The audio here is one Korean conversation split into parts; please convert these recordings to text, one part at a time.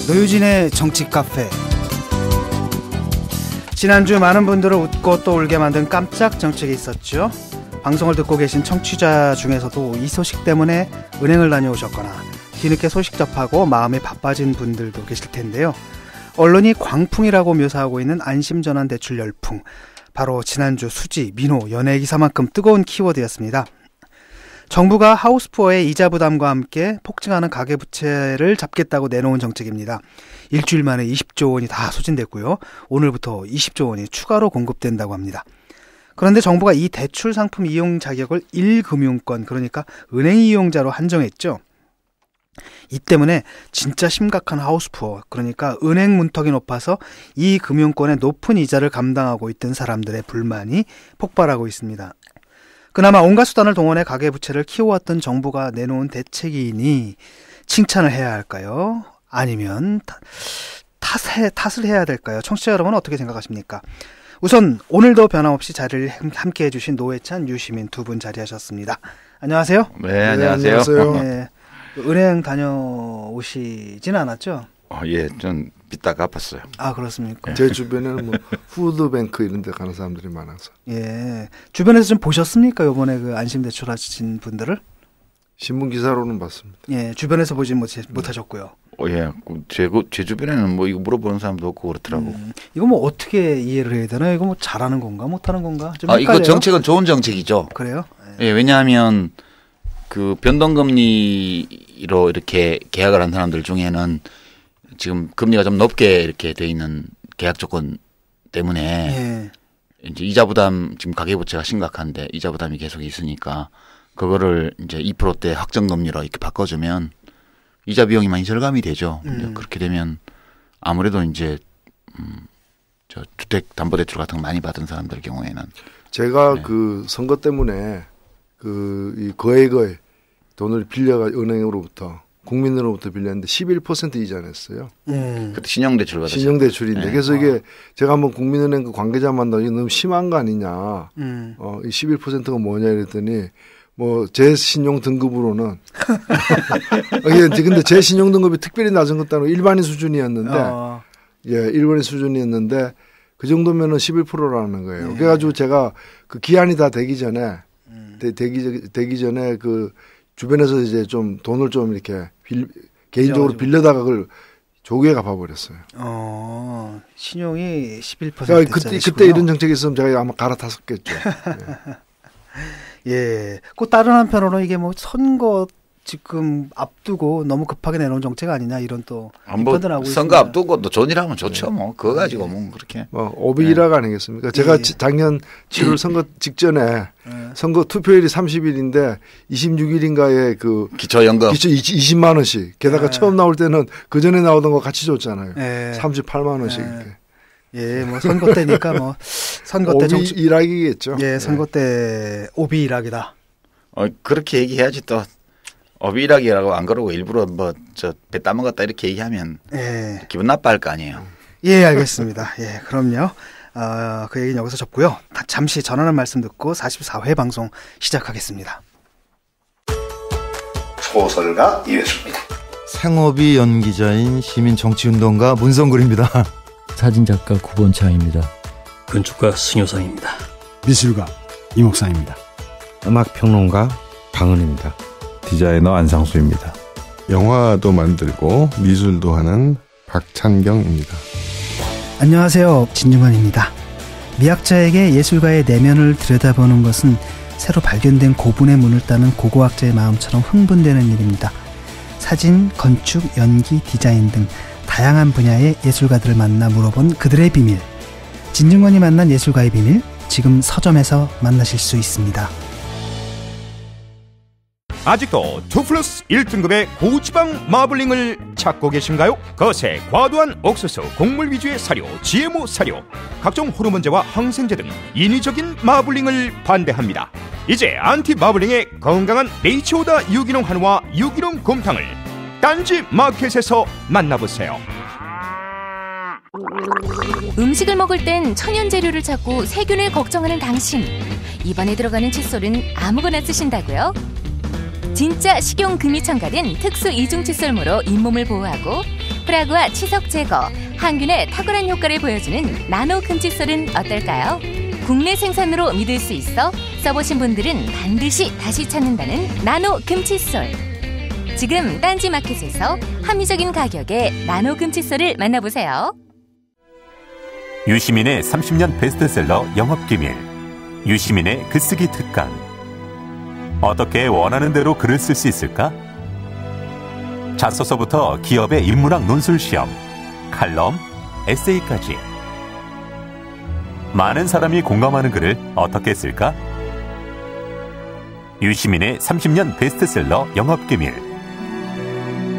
노유진의 정치 카페. 지난주 많은 분들을 웃고 또 울게 만든 깜짝 정책이 있었죠. 방송을 듣고 계신 청취자 중에서도 이 소식 때문에 은행을 다녀오셨거나 뒤늦게 소식 접하고 마음이 바빠진 분들도 계실 텐데요. 언론이 광풍이라고 묘사하고 있는 안심전환 대출 열풍, 바로 지난주 수지, 민호, 연예 기사만큼 뜨거운 키워드였습니다. 정부가 하우스푸어의 이자 부담과 함께 폭증하는 가계부채를 잡겠다고 내놓은 정책입니다. 일주일 만에 20조 원이 다 소진됐고요. 오늘부터 20조 원이 추가로 공급된다고 합니다. 그런데 정부가 이 대출 상품 이용 자격을 1금융권, 그러니까 은행 이용자로 한정했죠. 이 때문에 진짜 심각한 하우스푸어, 그러니까 은행 문턱이 높아서 이 금융권의 높은 이자를 감당하고 있던 사람들의 불만이 폭발하고 있습니다. 그나마 온갖 수단을 동원해 가계부채를 키워왔던 정부가 내놓은 대책이니 칭찬을 해야 할까요? 아니면 탓을 해야 될까요? 청취자 여러분은 어떻게 생각하십니까? 우선 오늘도 변함없이 자리를 함께해 주신 노회찬, 유시민 두 분 자리하셨습니다. 안녕하세요. 네, 안녕하세요. 네, 은행 다녀오시진 않았죠? 예, 좀 빚다 갚았어요. 아, 그렇습니까? 제 주변에는 뭐 푸드뱅크 이런 데 가는 사람들이 많아서. 예, 주변에서 좀 보셨습니까? 이번에 그 안심대출 하신 분들을? 신문 기사로는 봤습니다. 예, 주변에서 보지 못하셨고요. 예, 제 주변에는 뭐 이거 물어보는 사람도 없고 그렇더라고. 이거 뭐 어떻게 이해를 해야 되나요? 이거 뭐 잘하는 건가, 못하는 건가? 좀 헷갈려요. 이거 정책은 좋은 정책이죠. 그래요? 예, 왜냐하면 그 변동금리로 이렇게 계약을 한 사람들 중에는 지금 금리가 좀 높게 이렇게 돼 있는 계약 조건 때문에 예. 이제 이자 부담, 지금 가계부채가 심각한데 이자 부담이 계속 있으니까 그거를 이제 2%대 확정금리로 이렇게 바꿔주면 이자 비용이 많이 절감이 되죠. 그렇게 되면 아무래도 이제 저 주택담보대출 같은 거 많이 받은 사람들 경우에는 제가 네. 그 선거 때문에 이 거액의 돈을 빌려가 은행으로부터 국민으로부터 빌렸는데 11% 이자 냈어요. 그때 신용대출 받았죠. 신용대출인데 네. 그래서 이게 제가 한번 국민은행 그 관계자 만나서 이게 너무 심한 거 아니냐. 이 11%가 뭐냐 이랬더니 뭐 제 신용 등급으로는 근데 제 신용 등급이 특별히 낮은 것도 아니고 일반인 수준이었는데 일반인 수준이었는데 그 정도면은 11%라는 거예요. 네. 그래가지고 제가 그 기한이 다 되기 전에 되기 전에 그 주변에서 이제 좀 돈을 좀 이렇게 개인적으로 빌려다가 그걸 조기에 갚아버렸어요. 신용이 11%. 그러니까 그때 이런 정책이 있으면 제가 아마 갈아탔었겠죠. 예. 그 다른 한편으로는 이게 뭐 선거 지금 앞두고 너무 급하게 내놓은 정책 아니냐 이런 또 비판도 나오고 있습니다. 선거 앞두고 또 존이라면 좋죠. 뭐 그거 가지고 뭐 그렇게 오비일학 아니겠습니까? 제가 작년 7월 선거 직전에 선거 투표일이 30일인데 26일인가에 그 기초연금 20만 원씩. 게다가 처음 나올 때는 그 전에 나오던 거 같이 줬잖아요. 38만 원씩 이렇게. 예, 뭐 선거 때니까 뭐 선거 때 정치 일학이겠죠. 예, 선거 때 오비 일학이다. 그렇게 얘기해야지 또 오비일학이라고 안 그러고 일부러 뭐 저 배 따먹었다 이렇게 얘기하면 기분 나빠할 거 아니에요. 예, 알겠습니다. 예, 그럼요. 그 얘기는 여기서 접고요. 잠시 전하는 말씀 듣고 44회 방송 시작하겠습니다. 소설가 이회수입니다. 생업이 연기자인 시민정치운동가 문성글입니다. 사진작가 구본창입니다. 건축가 승효상입니다. 미술가 이목상입니다. 음악평론가 방은입니다. 디자이너 안상수입니다. 영화도 만들고 미술도 하는 박찬경입니다. 안녕하세요. 진중환입니다. 미학자에게 예술가의 내면을 들여다보는 것은 새로 발견된 고분의 문을 따는 고고학자의 마음처럼 흥분되는 일입니다. 사진, 건축, 연기, 디자인 등 다양한 분야의 예술가들을 만나 물어본 그들의 비밀. 진중권이 만난 예술가의 비밀, 지금 서점에서 만나실 수 있습니다. 아직도 2플러스 1등급의 고지방 마블링을 찾고 계신가요? 거세, 과도한 옥수수, 곡물 위주의 사료, GMO 사료, 각종 호르몬제와 항생제 등 인위적인 마블링을 반대합니다. 이제 안티 마블링의 건강한 네이처오다 유기농 한우와 유기농 곰탕을 딴지 마켓에서 만나보세요. 음식을 먹을 땐 천연 재료를 찾고 세균을 걱정하는 당신, 입안에 들어가는 칫솔은 아무거나 쓰신다고요? 진짜 식용금이 첨가된 특수 이중 칫솔모로 잇몸을 보호하고 프라그와 치석 제거, 항균의 탁월한 효과를 보여주는 나노 금칫솔은 어떨까요? 국내 생산으로 믿을 수 있어 써보신 분들은 반드시 다시 찾는다는 나노 금칫솔. 지금 딴지마켓에서 합리적인 가격에 나노 금칫솔을 만나보세요. 유시민의 30년 베스트셀러 영업기밀. 유시민의 글쓰기 특강. 어떻게 원하는 대로 글을 쓸 수 있을까? 자소서부터 기업의 인문학 논술 시험, 칼럼, 에세이까지. 많은 사람이 공감하는 글을 어떻게 쓸까? 유시민의 30년 베스트셀러 영업기밀.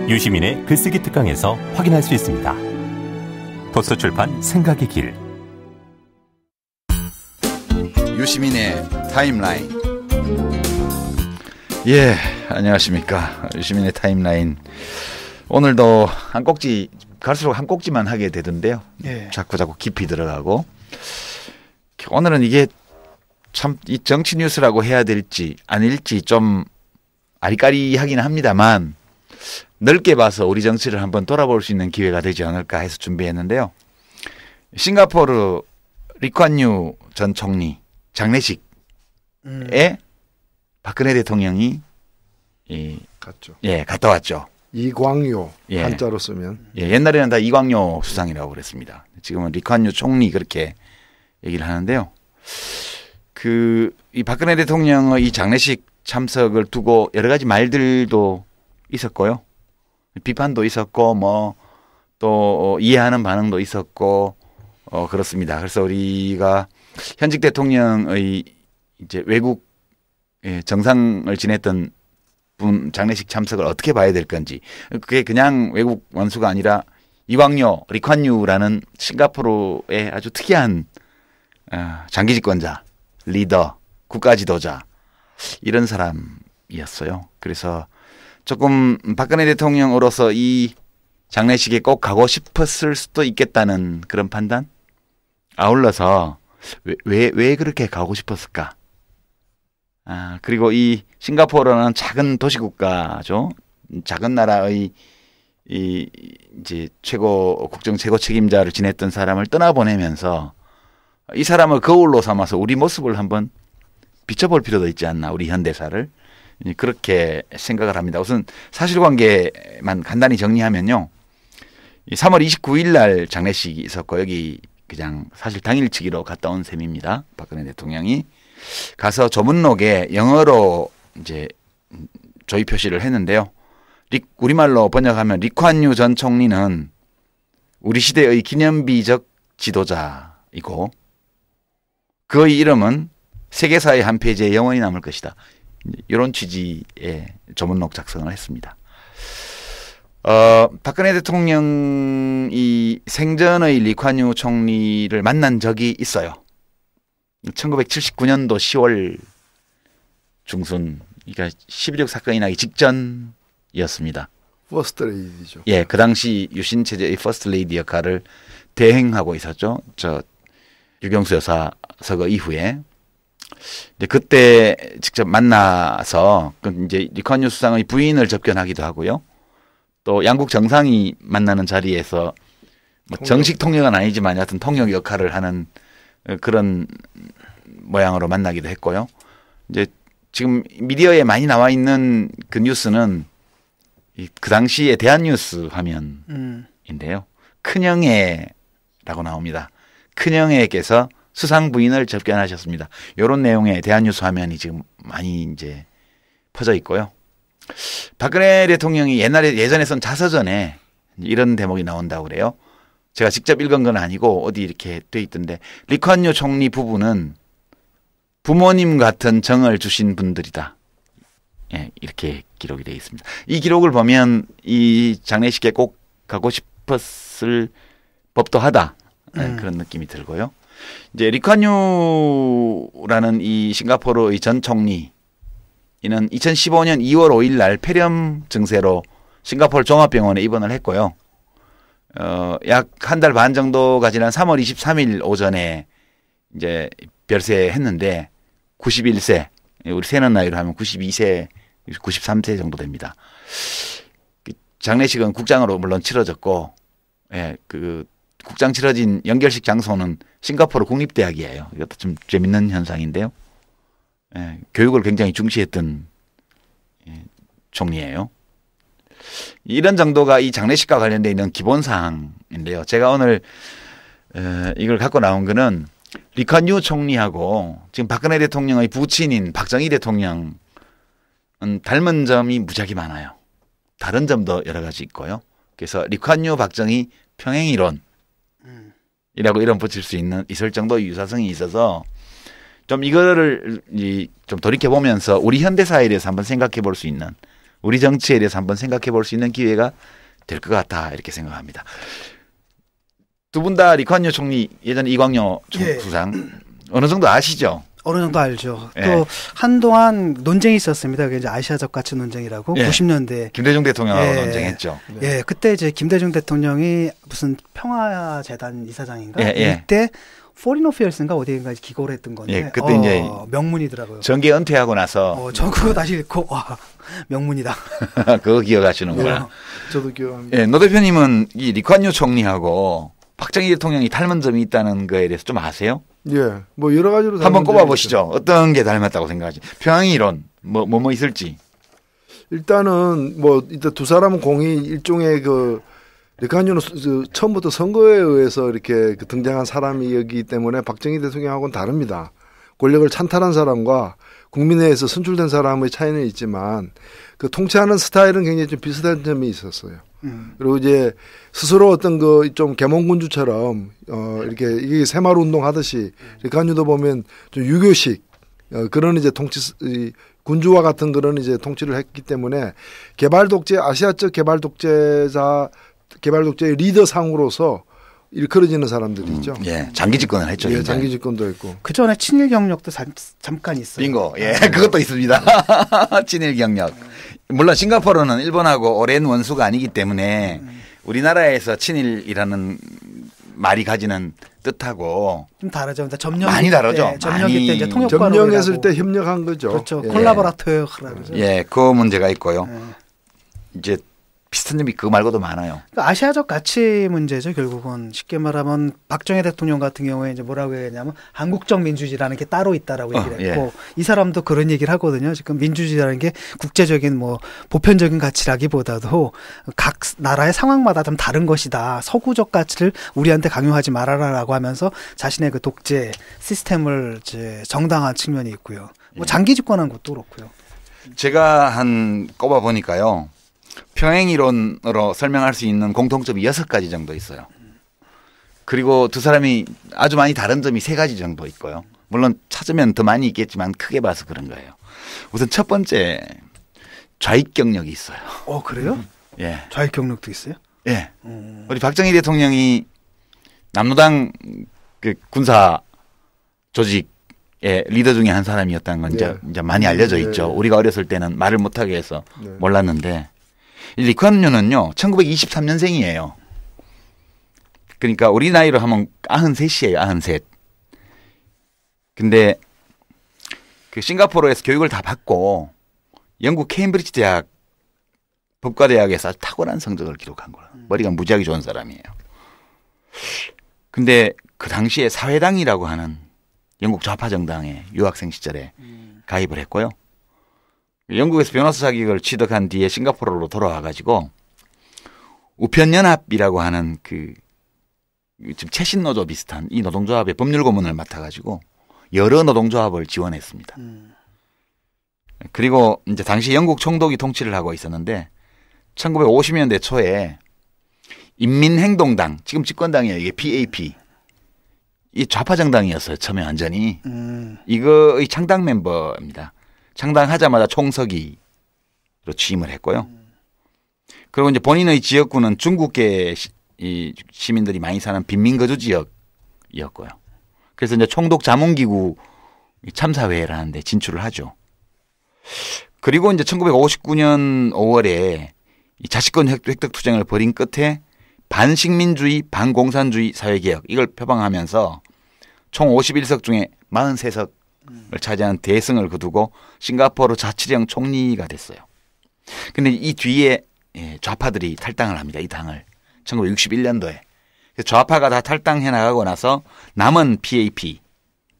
유시민의 글쓰기 특강에서 확인할 수 있습니다. 도서출판 생각의 길. 유시민의 타임라인. 예, 안녕하십니까. 유시민의 타임라인. 오늘도 한 꼭지, 갈수록 한 꼭지만 하게 되던데요. 예. 자꾸 깊이 들어가고. 오늘은 이게 참 이 정치 뉴스라고 해야 될지 아닐지 좀 아리까리하긴 합니다만 넓게 봐서 우리 정치를 한번 돌아볼 수 있는 기회가 되지 않을까 해서 준비했는데요. 싱가포르 리콴유 전 총리 장례식에 박근혜 대통령이 갔죠. 예, 갔다 왔죠. 이광요 예. 한자로 쓰면. 예, 옛날에는 다 이광요 수상이라고 그랬습니다. 지금은 리콴유 총리 그렇게 얘기를 하는데요. 이 박근혜 대통령의 이 장례식 참석을 두고 여러 가지 말들도 있었고요. 비판도 있었고 또 이해하는 반응도 있었고 그렇습니다. 그래서 우리가 현직 대통령의 이제 외국 정상을 지냈던 분 장례식 참석을 어떻게 봐야 될 건지, 그게 그냥 외국 원수가 아니라 이광요 리콴유라는 싱가포르의 아주 특이한 장기 집권자, 리더, 국가 지도자 이런 사람이었어요. 그래서 조금 박근혜 대통령으로서 이 장례식에 꼭 가고 싶었을 수도 있겠다는 그런 판단. 아울러서 왜 그렇게 가고 싶었을까? 그리고 이 싱가포르는 작은 도시국가죠. 작은 나라의 이제 국정 최고 책임자를 지냈던 사람을 떠나보내면서 이 사람을 거울로 삼아서 우리 모습을 한번 비춰볼 필요도 있지 않나, 우리 현대사를. 그렇게 생각을 합니다. 우선 사실관계만 간단히 정리하면요. 3월 29일 날 장례식이 있었고, 여기 그냥 사실 당일치기로 갔다 온 셈입니다. 박근혜 대통령이 가서 조문록에 영어로 이제 조의 표시를 했는데요. 우리말로 번역하면 리콴유 전 총리는 우리 시대의 기념비적 지도자이고 그의 이름은 세계사의 한 페이지에 영원히 남을 것이다. 이런 취지의 조문록 작성을 했습니다. 박근혜 대통령이 생전의 리콴유 총리를 만난 적이 있어요. 1979년도 10월 중순, 그러니까 11.6 사건이 나기 직전이었습니다. 퍼스트 레이디죠. 예, 그 당시 유신 체제의 퍼스트 레이디 역할을 대행하고 있었죠. 유경수 여사 서거 이후에. 그때 직접 만나서 이제 리콴유 수상의 부인을 접견하기도 하고요. 또 양국 정상이 만나는 자리에서 정식 통역은 아니지만 여하튼 통역 역할을 하는 그런 모양으로 만나기도 했고요. 이제 지금 미디어에 많이 나와 있는 그 뉴스는 그 당시의 대한뉴스 화면인데요. 큰형애라고 나옵니다. 큰형애께서 수상 부인을 접견하셨습니다. 이런 내용의 대한뉴스 화면이 지금 많이 이제 퍼져 있고요. 박근혜 대통령이 예전에 쓴 자서전에 이런 대목이 나온다고 그래요. 제가 직접 읽은 건 아니고 어디 이렇게 돼 있던데, 리콴유 총리 부부는 부모님 같은 정을 주신 분들이다. 예, 이렇게 기록이 되어 있습니다. 이 기록을 보면 이 장례식에 꼭 가고 싶었을 법도 하다. 그런 느낌이 들고요. 이제 리콴유라는 이 싱가포르의 전 총리, 이는 2015년 2월 5일 날 폐렴 증세로 싱가포르 종합병원에 입원을 했고요. 약 한 달 반 정도가 지난 3월 23일 오전에 이제 별세했는데 91세, 우리 세는 나이로 하면 92세 93세 정도 됩니다. 장례식은 국장으로 물론 치러졌고, 예, 그 국장 치러진 연결식 장소는 싱가포르 국립대학이에요. 이것도 좀 재밌는 현상인데요. 예, 교육을 굉장히 중시했던 총리예요. 이런 정도가 이 장례식과 관련되어 있는 기본 사항인데요. 제가 오늘 이걸 갖고 나온 거는 리컨유 총리하고 지금 박근혜 대통령의 부친인 박정희 대통령은 닮은 점이 무지하게 많아요. 다른 점도 여러 가지 있고요. 그래서 리컨유 박정희 평행이론이라고 이름 붙일 수 있을 정도 유사성이 있어서 좀 이거를 좀 돌이켜 보면서 우리 현대사에 대해서 한번 생각해 볼 수 있는, 우리 정치에 대해서 한번 생각해 볼 수 있는 기회가 될 것 같다 이렇게 생각합니다. 두 분 다 리컨유 총리 예전에 이광요 수상 어느 정도 아시죠? 어느 정도 알죠. 예. 또 한동안 논쟁이 있었습니다. 그게 이제 아시아적 가치 논쟁이라고 예. 90년대 김대중 대통령하고 논쟁했죠. 예, 그때 이제 김대중 대통령이 무슨 평화재단 이사장인가 이때 포린 어페어스인가 어디인가 기고를 했던 건데 예, 그때 이제 명문이더라고요. 정계 은퇴하고 나서 저 그거 다시 읽고 와 명문이다. 그거 기억하시는구나. 저도 기억합니다. 예, 노 대표님은 이 리컨유 총리하고 박정희 대통령이 닮은 점이 있다는 거에 대해서 좀 아세요? 예, 뭐 여러 가지로 한번 꼽아보시죠. 어떤 게 닮았다고 생각하지? 평행이론 뭐 있을지. 일단은 뭐 일단 두 사람은 공이 일종의 그 리컨유는 처음부터 선거에 의해서 이렇게 등장한 사람이기 때문에 박정희 대통령하고는 다릅니다. 권력을 찬탈한 사람과 국민회에서 선출된 사람의 차이는 있지만 그 통치하는 스타일은 굉장히 좀 비슷한 점이 있었어요. 그리고 이제 스스로 어떤 그 좀 계몽군주처럼 이렇게 이게 새마을 운동 하듯이 리컨유도 보면 좀 유교식 그런 이제 통치 군주와 같은 그런 이제 통치를 했기 때문에 개발 독재 아시아적 개발 독재의 리더상으로서 일컬어지는 사람들이죠. 예, 장기 집권을 했죠. 예, 장기 집권도 했고. 그 전에 친일 경력도 잠깐 있어요. 빙고. 예, 그것도 있습니다. 친일 경력. 물론 싱가포르는 일본하고 오랜 원수가 아니기 때문에 우리나라에서 친일이라는 말이 가지는 뜻하고 좀 다르죠. 점령 많이 다르죠. 점령기 때 이제 통역관으로 점령했을 때 협력한 거죠. 그렇죠. 예. 콜라보라토라고. 예, 그 문제가 있고요. 이제 비슷한 점이 그거 말고도 많아요. 그러니까 아시아적 가치 문제죠. 결국은 쉽게 말하면 박정희 대통령 같은 경우에 이제 뭐라고 해야 되냐면 한국적 민주주의라는 게 따로 있다라고 얘기를 했고 예. 이 사람도 그런 얘기를 하거든요. 지금 민주주의라는 게 국제적인 뭐 보편적인 가치라기보다도 각 나라의 상황마다 좀 다른 것이다. 서구적 가치를 우리한테 강요하지 말아라라고 하면서 자신의 그 독재 시스템을 이제 정당한 측면이 있고요. 뭐 장기 집권한 것도 그렇고요. 제가 한 꼽아 보니까요. 평행이론으로 설명할 수 있는 공통점이 6가지 정도 있어요. 그리고 두 사람이 아주 많이 다른 점이 3가지 정도 있고요. 물론 찾으면 더 많이 있겠지만 크게 봐서 그런 거예요. 우선 첫 번째 좌익 경력이 있어요. 그래요? 예. 좌익 경력도 있어요? 예. 우리 박정희 대통령이 남로당 그 군사 조직의 리더 중에 한 사람이었다는 건 이제 많이 알려져 있죠. 우리가 어렸을 때는 말을 못하게 해서 몰랐는데 리컨유는요 1923년생이에요. 그러니까 우리 나이로 하면 93이에요. 93. 근데 그 싱가포르에서 교육을 다 받고 영국 케임브리지 대학 법과대학에서 아주 탁월한 성적을 기록한 거예요. 머리가 무지하게 좋은 사람이에요. 근데 그 당시에 사회당이라고 하는 영국 좌파 정당에 유학생 시절에 가입을 했고요. 영국에서 변호사 자격을 취득한 뒤에 싱가포르로 돌아와가지고 우편연합이라고 하는 그 지금 최신노조 비슷한 이 노동조합의 법률 고문을 맡아가지고 여러 노동조합을 지원했습니다. 그리고 이제 당시 영국 총독이 통치를 하고 있었는데 1950년대 초에 인민행동당, 지금 집권당이에요. 이게 PAP. 이 좌파 정당이었어요. 처음에 완전히. 이거의 창당 멤버입니다. 창당하자마자 총서기로 취임을 했고요. 그리고 이제 본인의 지역구는 중국계 시민들이 많이 사는 빈민거주 지역이었고요. 그래서 이제 총독 자문기구 참사회라는 데 진출을 하죠. 그리고 이제 1959년 5월에 이 자치권 획득 투쟁을 벌인 끝에 반식민주의, 반공산주의 사회개혁 이걸 표방하면서 총 51석 중에 43석 차지하는 대승을 거두고 싱가포르 자치령 총리가 됐어요. 근데 이 뒤에 좌파들이 탈당을 합니다. 이 당을 1961년도에 좌파가 다 탈당해 나가고 나서 남은 PAP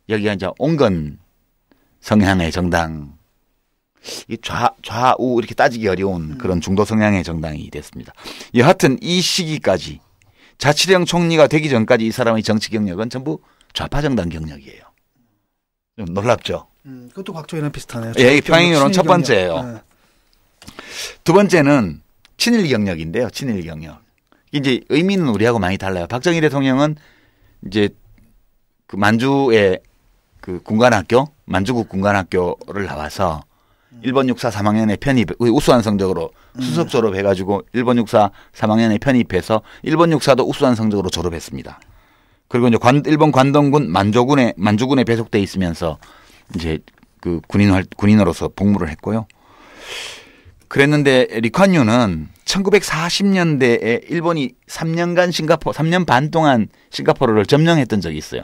여기가 이제 온건 성향의 정당, 좌우 이렇게 따지기 어려운 그런 중도 성향의 정당이 됐습니다. 여하튼 이 시기까지 자치령 총리가 되기 전까지 이 사람의 정치 경력은 전부 좌파 정당 경력이에요. 좀 놀랍죠? 그것도 곽종이랑 비슷하네요. 예, 평행이론 첫 번째예요. 네. 두 번째는 친일 경력인데요. 친일 경력. 이제 의미는 우리하고 많이 달라요. 박정희 대통령은 이제 그 만주의 그 군관학교, 만주국 군관학교를 나와서 일본 육사 3학년에 편입, 우수한 성적으로 수석 졸업해가지고 일본 육사 3학년에 편입해서 일본 육사도 우수한 성적으로 졸업했습니다. 그리고 이제 일본 관동군 만주군에 배속돼 있으면서 이제 그 군인으로서 복무를 했고요. 그랬는데 리콴유는 1940년대에 일본이 3년 반 동안 싱가포르를 점령했던 적이 있어요.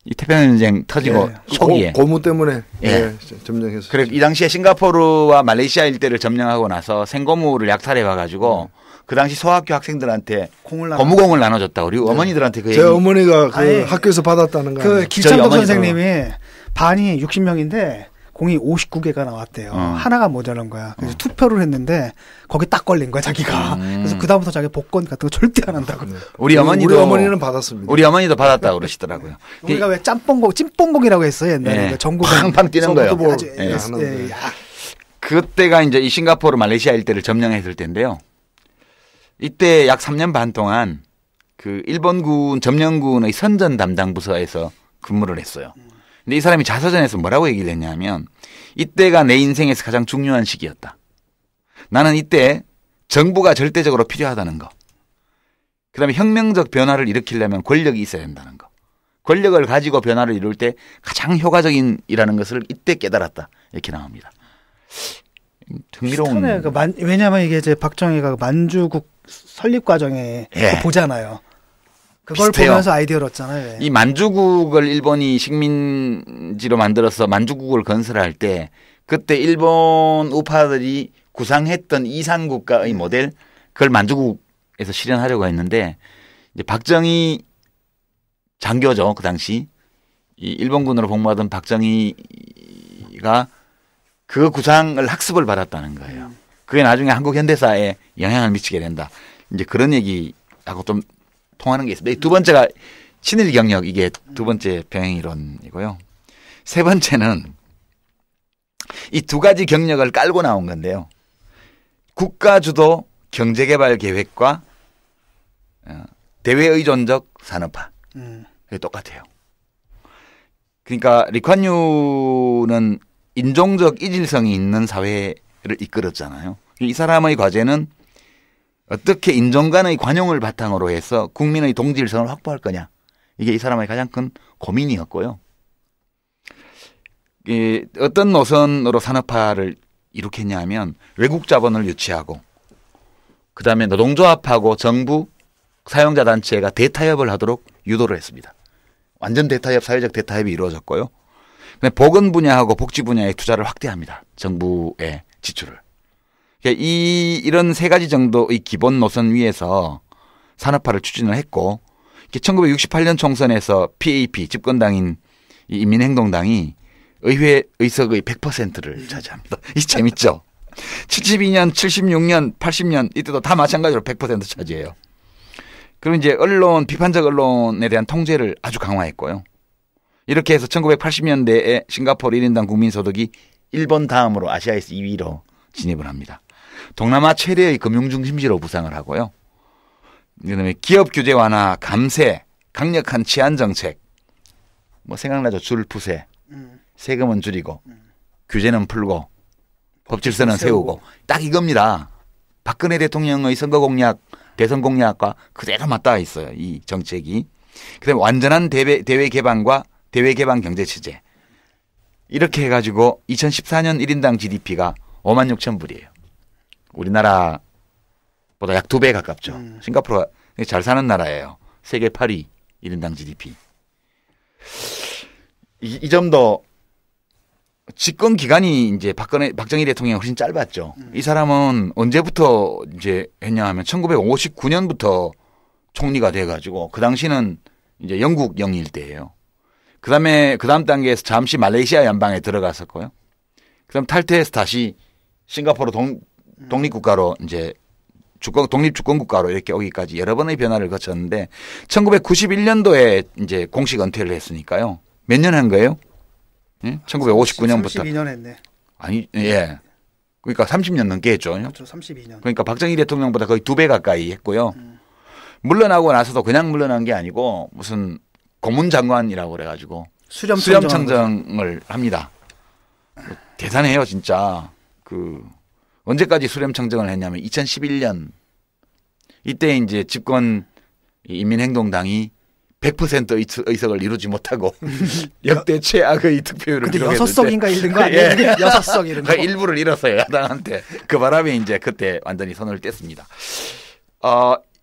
이 태평양전쟁 터지고 초기에 고무 때문에 점령했어요. 그래 이 당시에 싱가포르와 말레이시아 일대를 점령하고 나서 생고무를 약탈해 와가지고 그 당시 소학교 학생들한테 고무공을 나눠줬다. 우리 어머니들한테 그 얘기. 제 어머니가 그 학교에서 받았다는 거예요. 그 길창덕 선생님이 반이 60명인데 공이 59개가 나왔대요. 하나가 모자란 거야. 그래서 투표를 했는데 거기 딱 걸린 거야 자기가. 그래서 그 다음부터 자기 복권 같은 거 절대 안 한다고. 우리 어머니는 받았습니다. 우리 어머니도 받았다고 그러시더라고요. 우리가 왜 찐뽕공이라고 했어요 옛날에. 네. 전국 팡팡 뛰는 거예요. 그때가 이제 이 싱가포르 말레이시아 일대를 점령했을 때인데요. 이때 약 3년 반 동안 그 일본군 점령군의 선전 담당 부서에서 근무를 했어요. 근데 이 사람이 자서전에서 뭐라고 얘기를 했냐면 이때가 내 인생에서 가장 중요한 시기였다. 나는 이때 정부가 절대적으로 필요하다는 거. 그다음에 혁명적 변화를 일으키려면 권력이 있어야 된다는 거. 권력을 가지고 변화를 이룰 때 가장 효과적인이라는 것을 이때 깨달았다. 이렇게 나옵니다. 흥미로운. 왜냐하면 이게 이제 박정희가 만주국 설립 과정에 보잖아요. 그걸 비슷해요. 보면서 아이디어를 얻잖아요. 이 만주국을 일본이 식민지로 만들어서 만주국을 건설할 때 그때 일본 우파들이 구상했던 이상국가의 모델 그걸 만주국에서 실현하려고 했는데 이제 박정희 장교죠. 그 당시 이 일본군으로 복무하던 박정희가 그 구상을 학습을 받았다는 거예요. 그게 나중에 한국 현대사에 영향을 미치게 된다. 이제 그런 얘기하고 좀 통하는 게 있습니다. 두 번째가 친일 경력, 이게 두 번째 병행이론이고요. 세 번째는 이 두 가지 경력을 깔고 나온 건데요. 국가주도 경제개발계획과 대외의존적 산업화. 그게 똑같아요. 그러니까 리콴유는 인종적 이질성이 있는 사회를 이끌었잖아요. 이 사람의 과제는 어떻게 인종 간의 관용을 바탕으로 해서 국민의 동질성을 확보할 거냐. 이게 이 사람의 가장 큰 고민이었고요. 어떤 노선으로 산업화를 이룩했냐 하면 외국 자본을 유치하고 그다음에 노동조합하고 정부, 사용자 단체가 대타협을 하도록 유도를 했습니다. 완전 대타협, 사회적 대타협이 이루어졌고요. 보건 분야하고 복지 분야에 투자를 확대합니다. 정부의 지출을. 이런 세 가지 정도의 기본 노선 위에서 산업화를 추진을 했고 1968년 총선에서 PAP 집권당인 인민행동당이 의회 의석의 100%를 차지합니다. 이 재밌죠? 72년, 76년, 80년 이때도 다 마찬가지로 100% 차지해요. 그리고 이제 언론, 비판적 언론에 대한 통제를 아주 강화했고요. 이렇게 해서 1980년대에 싱가포르 1인당 국민소득이 일본 다음으로 아시아에서 2위로 진입을 합니다. 동남아 최대의 금융중심지로 부상을 하고요. 그다음에 기업 규제 완화, 감세, 강력한 치안 정책, 뭐 생각나죠? 줄푸세, 세금은 줄이고, 규제는 풀고, 법질서는 세우고, 딱 이겁니다. 박근혜 대통령의 선거 공약, 대선 공약과 그대로 맞닿아 있어요. 이 정책이. 그다음에 완전한 대외 개방과 대외 개방 경제 체제. 이렇게 해가지고 2014년 1인당 GDP가 56,000불이에요. 우리나라보다 약 2배 가깝죠. 싱가포르가 잘 사는 나라예요. 세계 8위 1인당 GDP. 이 점도 집권 기간이 이제 박정희 대통령이 훨씬 짧았죠. 이 사람은 언제부터 이제 했냐 하면 1959년부터 총리가 돼가지고 그 당시는 이제 영국 영일 때예요. 그 다음 단계에서 잠시 말레이시아 연방에 들어갔었고요. 그 다음 탈퇴해서 다시 싱가포르 독립국가로 이제 독립주권국가로 이렇게 오기까지 여러 번의 변화를 거쳤는데 1991년도에 이제 공식 은퇴를 했으니까요. 몇 년 한 거예요? 예? 1959년부터. 32년 했네. 아니, 예. 그러니까 30년 넘게 했죠. 그렇죠. 32년. 그러니까 박정희 대통령보다 거의 2배 가까이 했고요. 물러나고 나서도 그냥 물러난 게 아니고 무슨 고문장관이라고 그래가지고 수렴청정을 합니다. 대단해요, 진짜. 언제까지 수렴청정을 했냐면 2011년 이때 이제 집권 인민행동당이 100% 의석을 이루지 못하고 역대 최악의 득표율을 기록했는데 6석인가 잃은 거 아니에요? 예. 6석 잃은 거. 일부를 잃었어요, 야당한테. 그 바람에 이제 그때 완전히 손을 뗐습니다.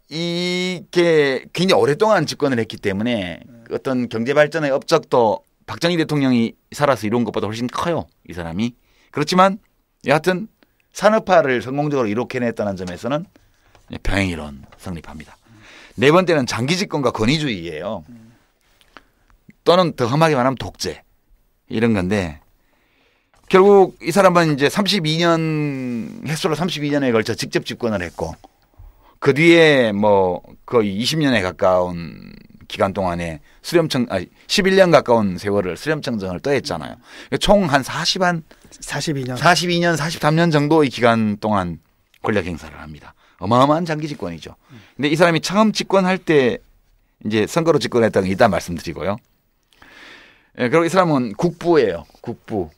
이게 굉장히 오랫동안 집권을 했기 때문에 어떤 경제 발전의 업적도 박정희 대통령이 살아서 이룬 것보다 훨씬 커요, 이 사람이. 그렇지만 여하튼 산업화를 성공적으로 이룩해냈다는 점에서는 병행이론 성립합니다. 네 번째는 장기 집권과 권위주의예요. 또는 더 험하게 말하면 독재 이런 건데 결국 이 사람은 이제 32년 횟수로 32년에 걸쳐 직접 집권을 했고 그 뒤에 뭐 거의 20년에 가까운 기간 동안에 11년 가까운 세월을 수렴청정을 또 했잖아요. 총 한 42년, 43년 정도의 기간 동안 권력 행사를 합니다. 어마어마한 장기 집권이죠. 근데 이 사람이 처음 집권할 때 이제 선거로 집권했다는 건 일단 말씀드리고요. 예, 그리고 이 사람은 국부예요. 국부.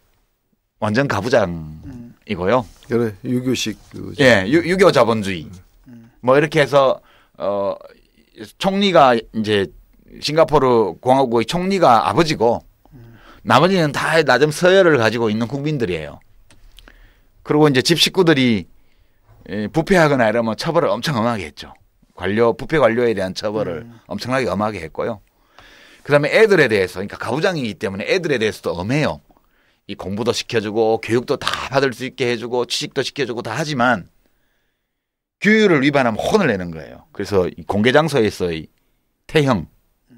완전 가부장이고요. 그래, 유교식. 예, 유교 자본주의. 뭐 이렇게 해서 총리가 이제 싱가포르 공화국의 총리가 아버지고 나머지는 다 낮은 서열을 가지고 있는 국민들이에요. 그리고 이제 집 식구들이 부패하거나 이러면 처벌을 엄청 엄하게 했죠. 부패 관료에 대한 처벌을 엄청나게 엄하게 했고요. 그다음에 애들에 대해서, 그러니까 가부장이기 때문에 애들에 대해서도 엄해요. 이 공부도 시켜주고 교육도 다 받을 수 있게 해주고 취직도 시켜주고 다 하지만 규율을 위반하면 혼을 내는 거예요. 그래서 공개 장소에서의 태형,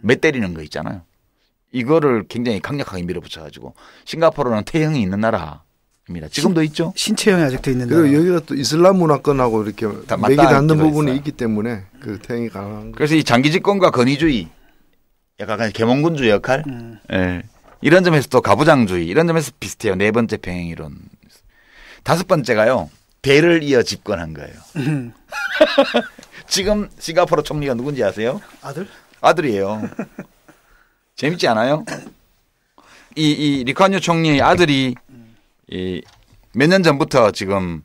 매 때리는 거 있잖아요. 이거를 굉장히 강력하게 밀어붙여가지고 싱가포르는 태형이 있는 나라입니다. 지금도 있죠. 신체형이 아직도 있는 그리고 나라. 여기가 또 이슬람 문화권하고 이렇게 맥이 닿는 부분이 있기 때문에 그 태형이 강한 거예요. 그래서 이 장기 집권과 권위주의, 약간 계몽군주 역할, 예. 이런 점에서 또 가부장주의, 이런 점에서 비슷해요. 네 번째 병행이론. 다섯 번째가요. 대를 이어 집권한 거예요. 지금 싱가포르 총리가 누군지 아세요? 아들이에요. 재밌지 않아요? 이 리칸유 총리의 아들이 몇 년 전부터 지금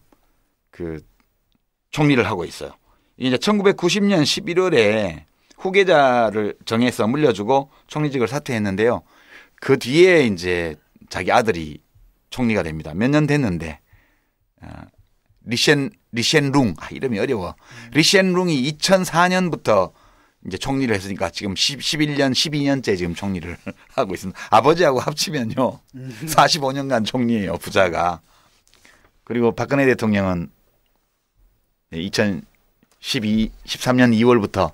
그 총리를 하고 있어요. 이제 1990년 11월에 후계자를 정해서 물려주고 총리직을 사퇴했는데요. 그 뒤에 이제 자기 아들이 총리가 됩니다. 몇 년 됐는데 리셴룽, 이름이 어려워. 리셴룽이 2004년부터 이제 총리를 했으니까 지금 11년, 12년째 지금 총리를 하고 있습니다. 아버지하고 합치면요. 45년간 총리예요, 부자가. 그리고 박근혜 대통령은 2013년 2월부터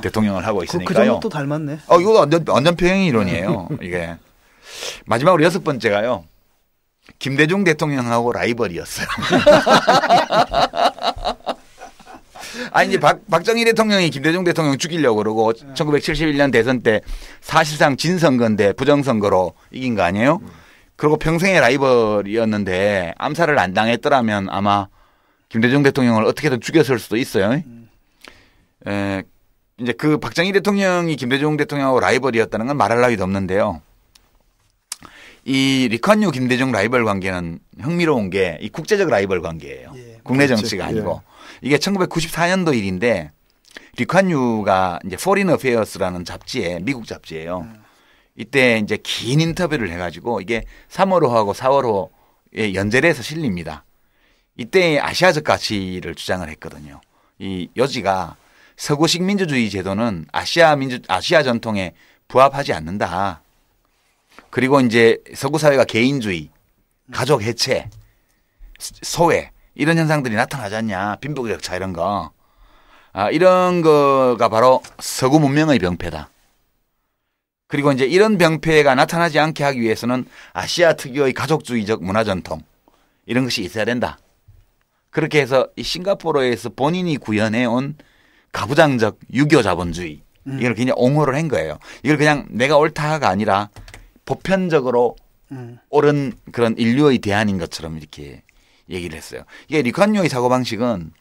대통령을 하고 있으니까요. 그 정도 또 닮았네. 이거 완전 평행 이론이에요. 이게. 마지막으로 여섯 번째가요. 김대중 대통령하고 라이벌이었어요. 아니, 이제 박정희 대통령이 김대중 대통령 죽이려고 그러고 1971년 대선 때 사실상 진선거인데 부정선거로 이긴 거 아니에요? 그리고 평생의 라이벌이었는데 암살을 안 당했더라면 아마 김대중 대통령을 어떻게든 죽였을 수도 있어요. 이제 그 박정희 대통령이 김대중 대통령하고 라이벌이었다는 건 말할 나위도 없는데요. 이 리칸유 김대중 라이벌 관계는 흥미로운 게 이 국제적 라이벌 관계예요. 국내 정치가 아니고. 이게 1994년도 일인데 리칸유가 이제 포린 어페어스라는 잡지에 미국 잡지예요. 이때 이제 긴 인터뷰를 해가지고 이게 3월호하고 4월호에 연재해서 실립니다. 이때 아시아적 가치를 주장을 했거든요. 이 여지가 서구식 민주주의 제도는 아시아 전통에 부합하지 않는다. 그리고 이제 서구 사회가 개인주의, 가족 해체, 소외 이런 현상들이 나타나지 않냐. 빈부격차 이런 거. 이런 거가 바로 서구 문명의 병폐다. 그리고 이제 이런 병폐가 나타나지 않게 하기 위해서는 아시아 특유의 가족주의적 문화 전통 이런 것이 있어야 된다. 그렇게 해서 이 싱가포르에서 본인이 구현해온 가부장적 유교 자본주의 이걸 굉장히 옹호를 한 거예요. 이걸 그냥 내가 옳다가 아니라 보편적으로 옳은 그런 인류의 대안인 것처럼 이렇게 얘기를 했어요. 이게 리콴유의 사고방식은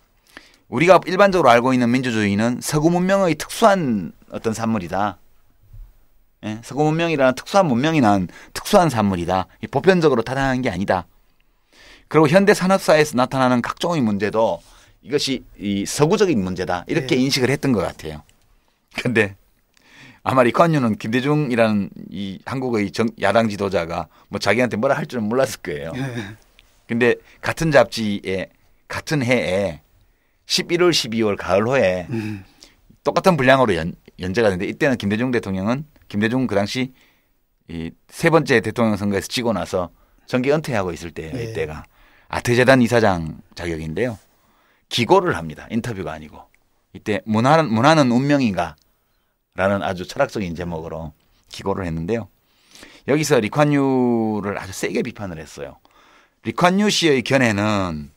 우리가 일반적으로 알고 있는 민주주의는 서구 문명의 특수한 어떤 산물이다. 예? 서구 문명이라는 특수한 문명이 난 특수한 산물이다. 보편적으로 타당한 게 아니다. 그리고 현대 산업사회에서 나타나는 각종의 문제도 이것이 이 서구적인 문제다. 이렇게 인식을 했던 것 같아요. 그런데 아마 리콴유는 김대중이라는 이 한국의 야당 지도자가 뭐 자기한테 뭐라 할 줄은 몰랐을 거예요. 근데 같은 잡지에 같은 해에 11월, 12월 가을호에 똑같은 분량으로 연재가 됐는데 이때는 김대중 대통령은 김대중 그 당시 이 세 번째 대통령 선거에서 지고 나서 정계 은퇴하고 있을 때예요. 이때가 아태재단 이사장 자격인데요. 기고를 합니다. 인터뷰가 아니고. 이때 문화는 운명인가? 라는 아주 철학적인 제목으로 기고를 했는데요. 여기서 리콴유를 아주 세게 비판을 했어요. 리콴유 씨의 견해는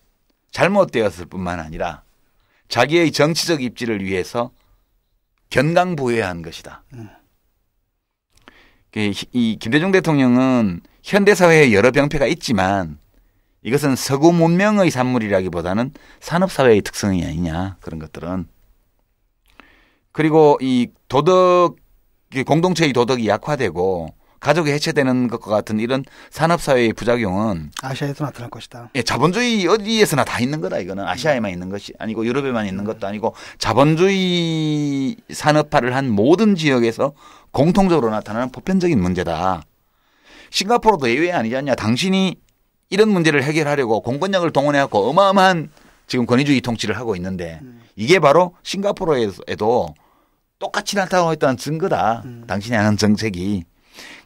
잘못되었을 뿐만 아니라 자기의 정치적 입지를 위해서 견강부회한 것이다. 이 김대중 대통령은 현대사회에 여러 병폐가 있지만 이것은 서구 문명의 산물이라기보다는 산업사회의 특성이 아니냐 그런 것들은. 그리고 이 도덕 공동체의 도덕이 약화되고 가족이 해체되는 것과 같은 이런 산업사회의 부작용은 아시아에도 나타날 것이다. 예, 자본주의 어디에서나 다 있는 거다. 이거는 아시아에만 있는 것이 아니고 유럽에만 있는 것도 아니고 자본주의 산업화를 한 모든 지역에서 공통적으로 나타나는 보편적인 문제다. 싱가포르도 예외 아니지 않냐. 당신이 이런 문제를 해결하려고 공권력을 동원해갖고 어마어마한 지금 권위주의 통치를 하고 있는데 이게 바로 싱가포르에도 똑같이 나타나고 있다는 증거다. 당신이 하는 정책이.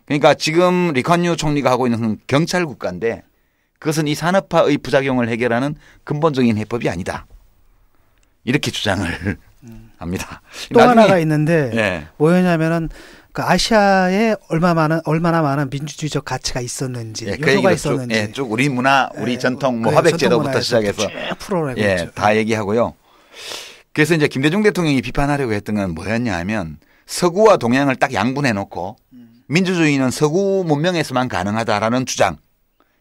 그러니까 지금 리콴유 총리가 하고 있는 경찰 국가인데 그것은 이 산업화의 부작용을 해결하는 근본적인 해법이 아니다. 이렇게 주장을 합니다. 또 하나가 있는데 뭐였냐면은 그 아시아에 얼마나 많은 민주주의적 가치가 있었는지 요소가 있었는지 쭉 우리 문화, 우리 전통, 뭐 화백제도부터 시작해서 다 얘기하고요. 그래서 이제 김대중 대통령이 비판하려고 했던 건 뭐였냐 하면 서구와 동양을 딱 양분해 놓고 민주주의는 서구 문명에서만 가능하다라는 주장.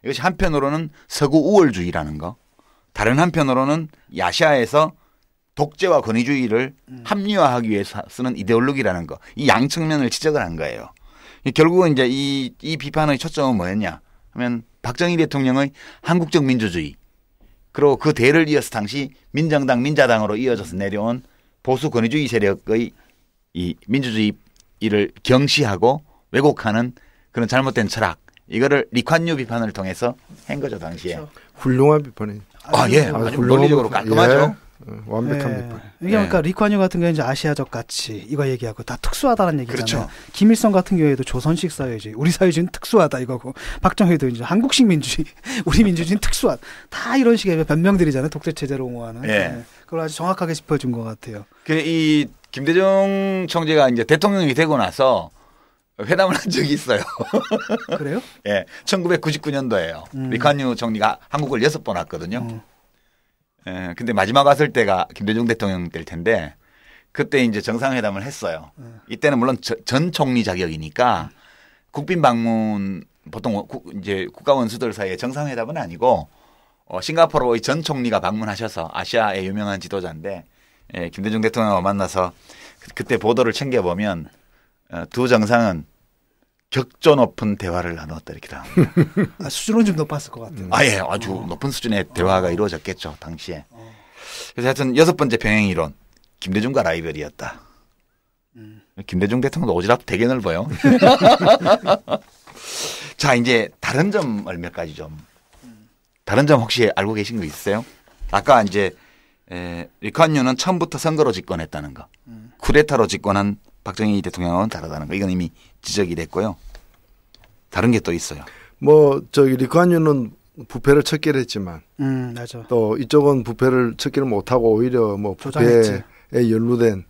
이것이 한편으로는 서구 우월주의라는 거. 다른 한편으로는 아시아에서 독재와 권위주의를 합리화하기 위해서 쓰는 이데올로기라는 거. 이 양측면을 지적을 한 거예요. 결국은 이제 이 비판의 초점은 뭐였냐 하면 박정희 대통령의 한국적 민주주의. 그리고 그 대를 이어서 당시 민정당, 민자당으로 이어져서 내려온 보수 권위주의 세력의 이 민주주의를 경시하고 왜곡하는 그런 잘못된 철학. 이거를 리콴유 비판을 통해서 한 거죠, 당시에. 그렇죠. 훌륭한 비판이. 아주 논리적으로 깔끔하죠. 완벽한 비판. 이게 그러니까 리콴유 같은 경우는 이제 아시아적 가치 이거 얘기하고 다 특수하다는 얘기잖아요. 그렇죠. 김일성 같은 경우에도 조선식 사회주의, 우리 사회주의는 특수하다 이거고 박정희도 이제 한국식 민주주의, 우리 민주주의는 특수하다. 다 이런 식의 변명들이잖아요. 독재 체제를 옹호하는. 그걸 아주 정확하게 짚어준 것 같아요. 이 김대중 총재가 이제 대통령이 되고 나서 회담을 한 적이 있어요. 그래요? 예, 1999년도에요. 리콴유 총리가 한국을 6번 왔거든요. 예, 근데 마지막 왔을 때가 김대중 대통령 될 텐데 그때 이제 정상회담을 했어요. 이때는 물론 전 총리 자격이니까 국빈 방문 보통 이제 국가원수들 사이에 정상회담은 아니고 싱가포르의 전 총리가 방문하셔서 아시아의 유명한 지도자인데 김대중 대통령과 만나서 그때 보도를 챙겨보면 두 정상은 격조 높은 대화를 나누었다 이렇게 나옵니다. 수준은 좀 높았을 것 같아요. 예, 아주 높은 수준의 대화가 이루어졌겠죠 당시에. 그래서 하여튼 6번째 병행 이론 김대중과 라이벌이었다. 김대중 대통령도 오지랖 되게 넓어요. 자 이제 다른 점을 몇 가지 좀. 다른 점 혹시 알고 계신 거 있으세요? 아까 이제 리콴유는 처음부터 선거로 집권했다는 거. 쿠데타로 집권한 박정희 대통령은 다르다는 거. 이건 이미 지적이 됐고요. 다른 게 또 있어요. 뭐 저기 리쿠안유는 부패를 척결 했지만 맞아. 또 이쪽은 부패를 척결 못하고 오히려 뭐 부패에 연루된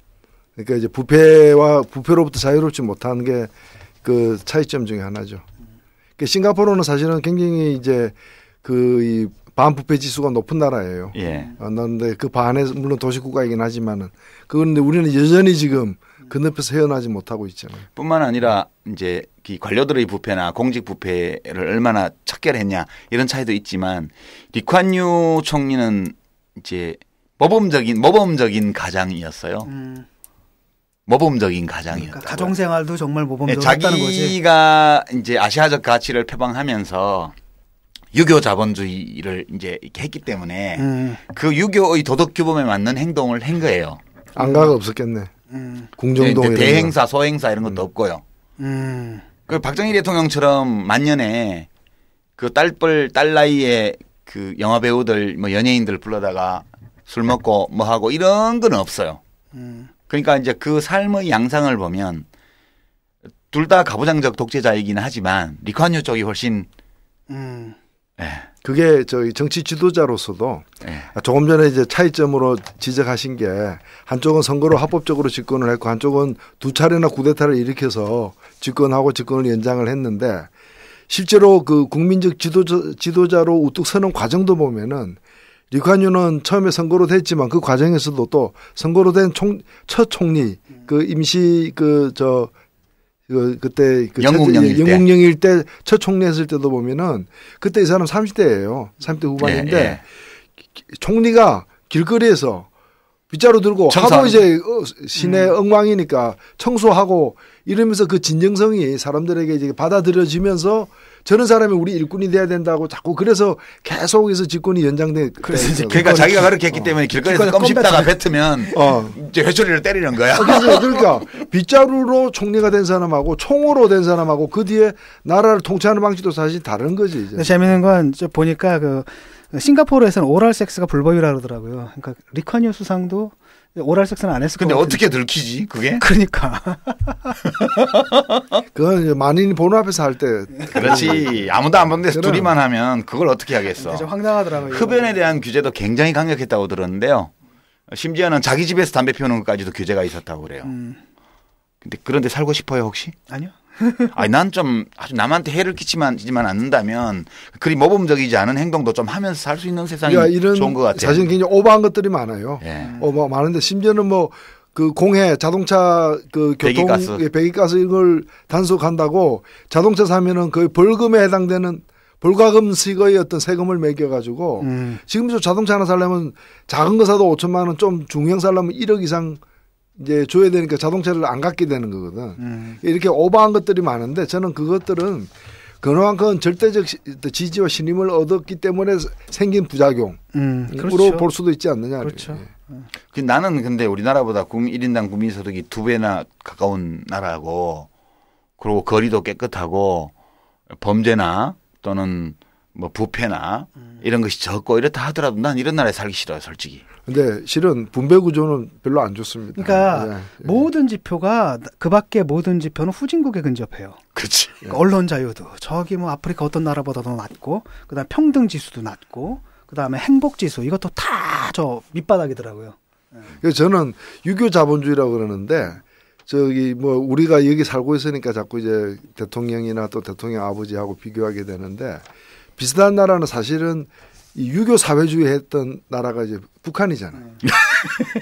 그러니까 이제 부패로부터 자유롭지 못하는 게 그 차이점 중에 하나죠. 그러니까 싱가포르는 사실은 굉장히 이제 그 반부패 지수가 높은 나라예요. 예. 그런데 그 반에 물론 도시국가이긴 하지만은 그런데 우리는 여전히 지금 그 늪에서 헤어나지 못하고 있잖아요. 뿐만 아니라 이제 관료들의 부패나 공직 부패를 얼마나 척결했냐 이런 차이도 있지만 리쿠안유 총리는 이제 모범적인 가장이었어요. 모범적인 가장이었다. 그러니까 가정생활도 정말 모범적이었다는 거지. 자기가 이제 아시아적 가치를 표방하면서 유교 자본주의를 이제 이렇게 했기 때문에 그 유교의 도덕 규범에 맞는 행동을 한 거예요. 안가가 없었겠네. 궁정동 대행사, 소행사 이런 것도 없고요. 그 박정희 대통령처럼 만년에 그 딸 나이에 그 영화 배우들 뭐 연예인들 불러다가 술 먹고 뭐 하고 이런 건 없어요. 그러니까 이제 그 삶의 양상을 보면 둘 다 가부장적 독재자이긴 하지만 리쿠안유 쪽이 훨씬 그게 저희 정치 지도자로서도 조금 전에 이제 차이점으로 지적하신 게 한쪽은 선거로 합법적으로 집권을 했고 한쪽은 두 차례나 쿠데타를 일으켜서 집권하고 집권을 연장을 했는데 실제로 그 국민적 지도자로 우뚝 서는 과정도 보면은 리쿠안유는 처음에 선거로 됐지만 그 과정에서도 또 선거로 된 첫 총리 그 임시 그때 영국령일 때 첫 총리 했을 때도 보면은 그때 이 사람 30대예요. 30대 후반인데 총리가 길거리에서 빗자루 들고 하고 이제 시내 엉망이니까 청소하고 이러면서 그 진정성이 사람들에게 이제 받아들여지면서 저런 사람이 우리 일꾼이 돼야 된다고 자꾸 그래서 계속해서 집권이 연장돼. 그러니까 자기가 그렇게 했기 때문에 길거리에서 껌 씹다가 뱉으면 이제 회초리를 때리는 거야. 그러니까 빗자루로 총리가 된 사람하고 총으로 된 사람하고 그 뒤에 나라를 통치하는 방식도 사실 다른 거지. 이제. 재밌는 건 보니까 그 싱가포르에서는 오랄 섹스가 불법이라고 그러더라고요. 그러니까 리쿠안유 수상도 오랄 섹스는 안 했을 근데 것 어떻게 들키지 그게? 그러니까. 그건 만인이 보는 앞에서 할 때. 그렇지. 아무도 안 보는데 둘이만 하면 그걸 어떻게 하겠어. 좀 황당하더라고요. 흡연에 대한 규제도 굉장히 강력했다고 들었는데요. 심지어는 자기 집에서 담배 피우는 것까지도 규제가 있었다고 그래요. 근데 그런데 살고 싶어요 혹시? 아니요. 아니 난 좀 아주 남한테 해를 끼치지만 않는다면 그리 모범적이지 않은 행동도 좀 하면서 살 수 있는 세상이 이런 좋은 것 같아요. 사실 굉장히 오버한 것들이 많아요. 많은데 심지어는 뭐 그 공해 자동차 그 교통 배기가스 이걸 단속한다고 자동차 사면은 거의 벌금에 해당되는 벌과금식의 어떤 세금을 매겨가지고 지금 저 자동차 하나 살려면 작은 거 사도 5천만 원, 좀 중형 살려면 1억 이상 이제 줘야 되니까 자동차를 안 갖게 되는 거거든. 이렇게 오버한 것들이 많은데 저는 그것들은 그만큼 절대적 지지와 신임을 얻었기 때문에 생긴 부작용으로 그렇죠. 볼 수도 있지 않느냐. 그렇죠. 나는 근데 우리나라보다 1인당 국민소득이 2배나 가까운 나라고 그리고 거리도 깨끗하고 범죄나 또는 뭐 부패나 이런 것이 적고 이렇다 하더라도 난 이런 나라에 살기 싫어요, 솔직히. 근데 실은 분배 구조는 별로 안 좋습니다. 그러니까 모든 지표가 그 밖에 모든 지표는 후진국에 근접해요. 그렇지. 그러니까 언론 자유도 저기 뭐 아프리카 어떤 나라보다도 낮고 그다음 평등 지수도 낮고 그다음에 행복 지수 이것도 다 저 밑바닥이더라고요. 그래서 저는 유교 자본주의라고 그러는데 저기 뭐 우리가 여기 살고 있으니까 자꾸 이제 대통령이나 또 대통령 아버지하고 비교하게 되는데 비슷한 나라는 사실은 이 유교 사회주의 했던 나라가 이제 북한이잖아요.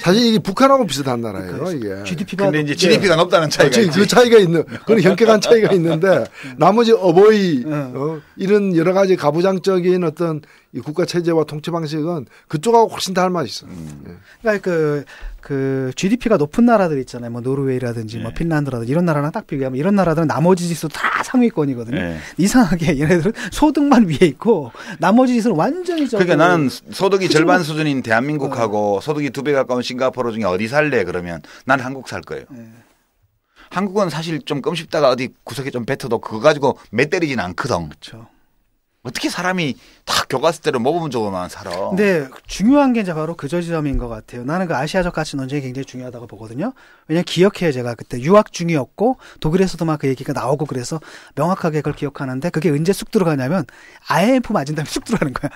사실 이게 북한하고 비슷한 나라예요. 이게. GDP가 근데 이제 GDP가 높다는 차이가 있지. 그 차이가 있는 그런 현격한 차이가 있는데 나머지 어버이 이런 여러 가지 가부장적인 어떤 이 국가 체제와 통치 방식은 그쪽하고 훨씬 닮아 있어. 그러니까 그 GDP가 높은 나라들 있잖아요. 뭐 노르웨이라든지 뭐 핀란드라든지 이런 나라랑 딱 비교하면 이런 나라들은 나머지 지수 다 상위권이거든요. 이상하게 얘네들은 소득만 위에 있고 나머지 지수는 완전히 그러니까 나는 소득이 절반 수준인 대한민국하고 소득이 2배 가까운 싱가포르 중에 어디 살래 그러면 난 한국 살 거예요. 한국은 사실 좀 껌 씹다가 어디 구석에 좀 뱉어도 그거 가지고 매 때리진 않거든. 그렇죠. 어떻게 사람이 다 교과서대로 모범적으로만 살아. 근데 중요한 게 이제 바로 그 지점인 것 같아요. 나는 그 아시아적 가치 논쟁이 굉장히 중요하다고 보거든요. 왜냐면 기억해요. 제가 그때 유학 중이었고 독일에서도 막 그 얘기가 나오고 그래서 명확하게 그걸 기억하는데 그게 언제 쑥 들어가냐면 IMF 맞은 다음에 쑥 들어가는 거야.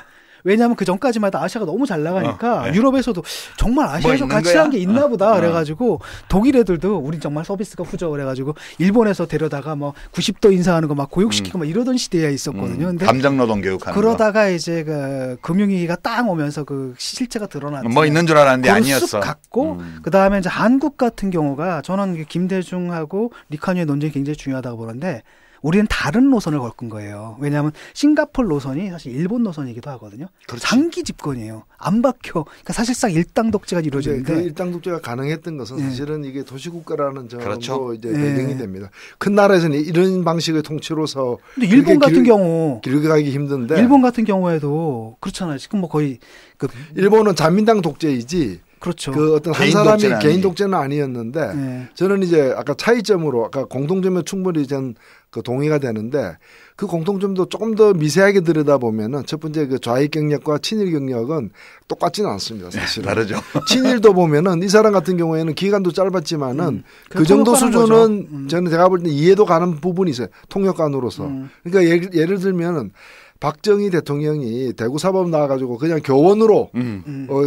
왜냐하면 그 전까지만 해도 아시아가 너무 잘 나가니까 네. 유럽에서도 정말 아시아적 가치라는 게 있나 보다 그래가지고 독일 애들도 우린 정말 서비스가 후져 그래가지고 일본에서 데려다가 뭐 90도 인사하는 거 막 고육시키고 막 이러던 시대에 있었거든요. 근데 감정노동 교육하는 그러다가 거. 이제 그 금융위기가 딱 오면서 그 실체가 드러났죠. 뭐 있는 줄 알았는데 아니었어. 쑥 갔고 그 다음에 이제 한국 같은 경우가 저는 김대중하고 리카뉴의 논쟁이 굉장히 중요하다고 보는데 우리는 다른 노선을 걸은 거예요. 왜냐하면 싱가포르 노선이 사실 일본 노선이기도 하거든요. 그렇지. 장기 집권이에요. 안 박혀. 그러니까 사실상 일당 독재가 이루어지는데 그 일당 독재가 가능했던 것은 사실은 이게 도시국가라는 점도 그렇죠. 이제 배경이 됩니다. 큰 나라에서는 이런 방식의 통치로서 근데 일본 같은 경우 길게 가기 힘든데 일본 같은 경우에도 그렇잖아요. 지금 뭐 거의 그 일본은 자민당 독재이지. 그렇죠. 그 어떤 한 사람이 개인 독재는 아니었는데 저는 이제 아까 차이점으로 아까 공통점에 충분히 전 그 동의가 되는데 그 공통점도 조금 더 미세하게 들여다보면은 첫 번째 그 좌익 경력과 친일 경력은 똑같지는 않습니다. 사실은. 다르죠. 친일도 보면은 이 사람 같은 경우에는 기간도 짧았지만은 그 정도 수준은 저는 제가 볼 때 이해도 가는 부분이 있어요. 통역관으로서. 그러니까 예를 들면은 박정희 대통령이 대구 사법 나와가지고 그냥 교원으로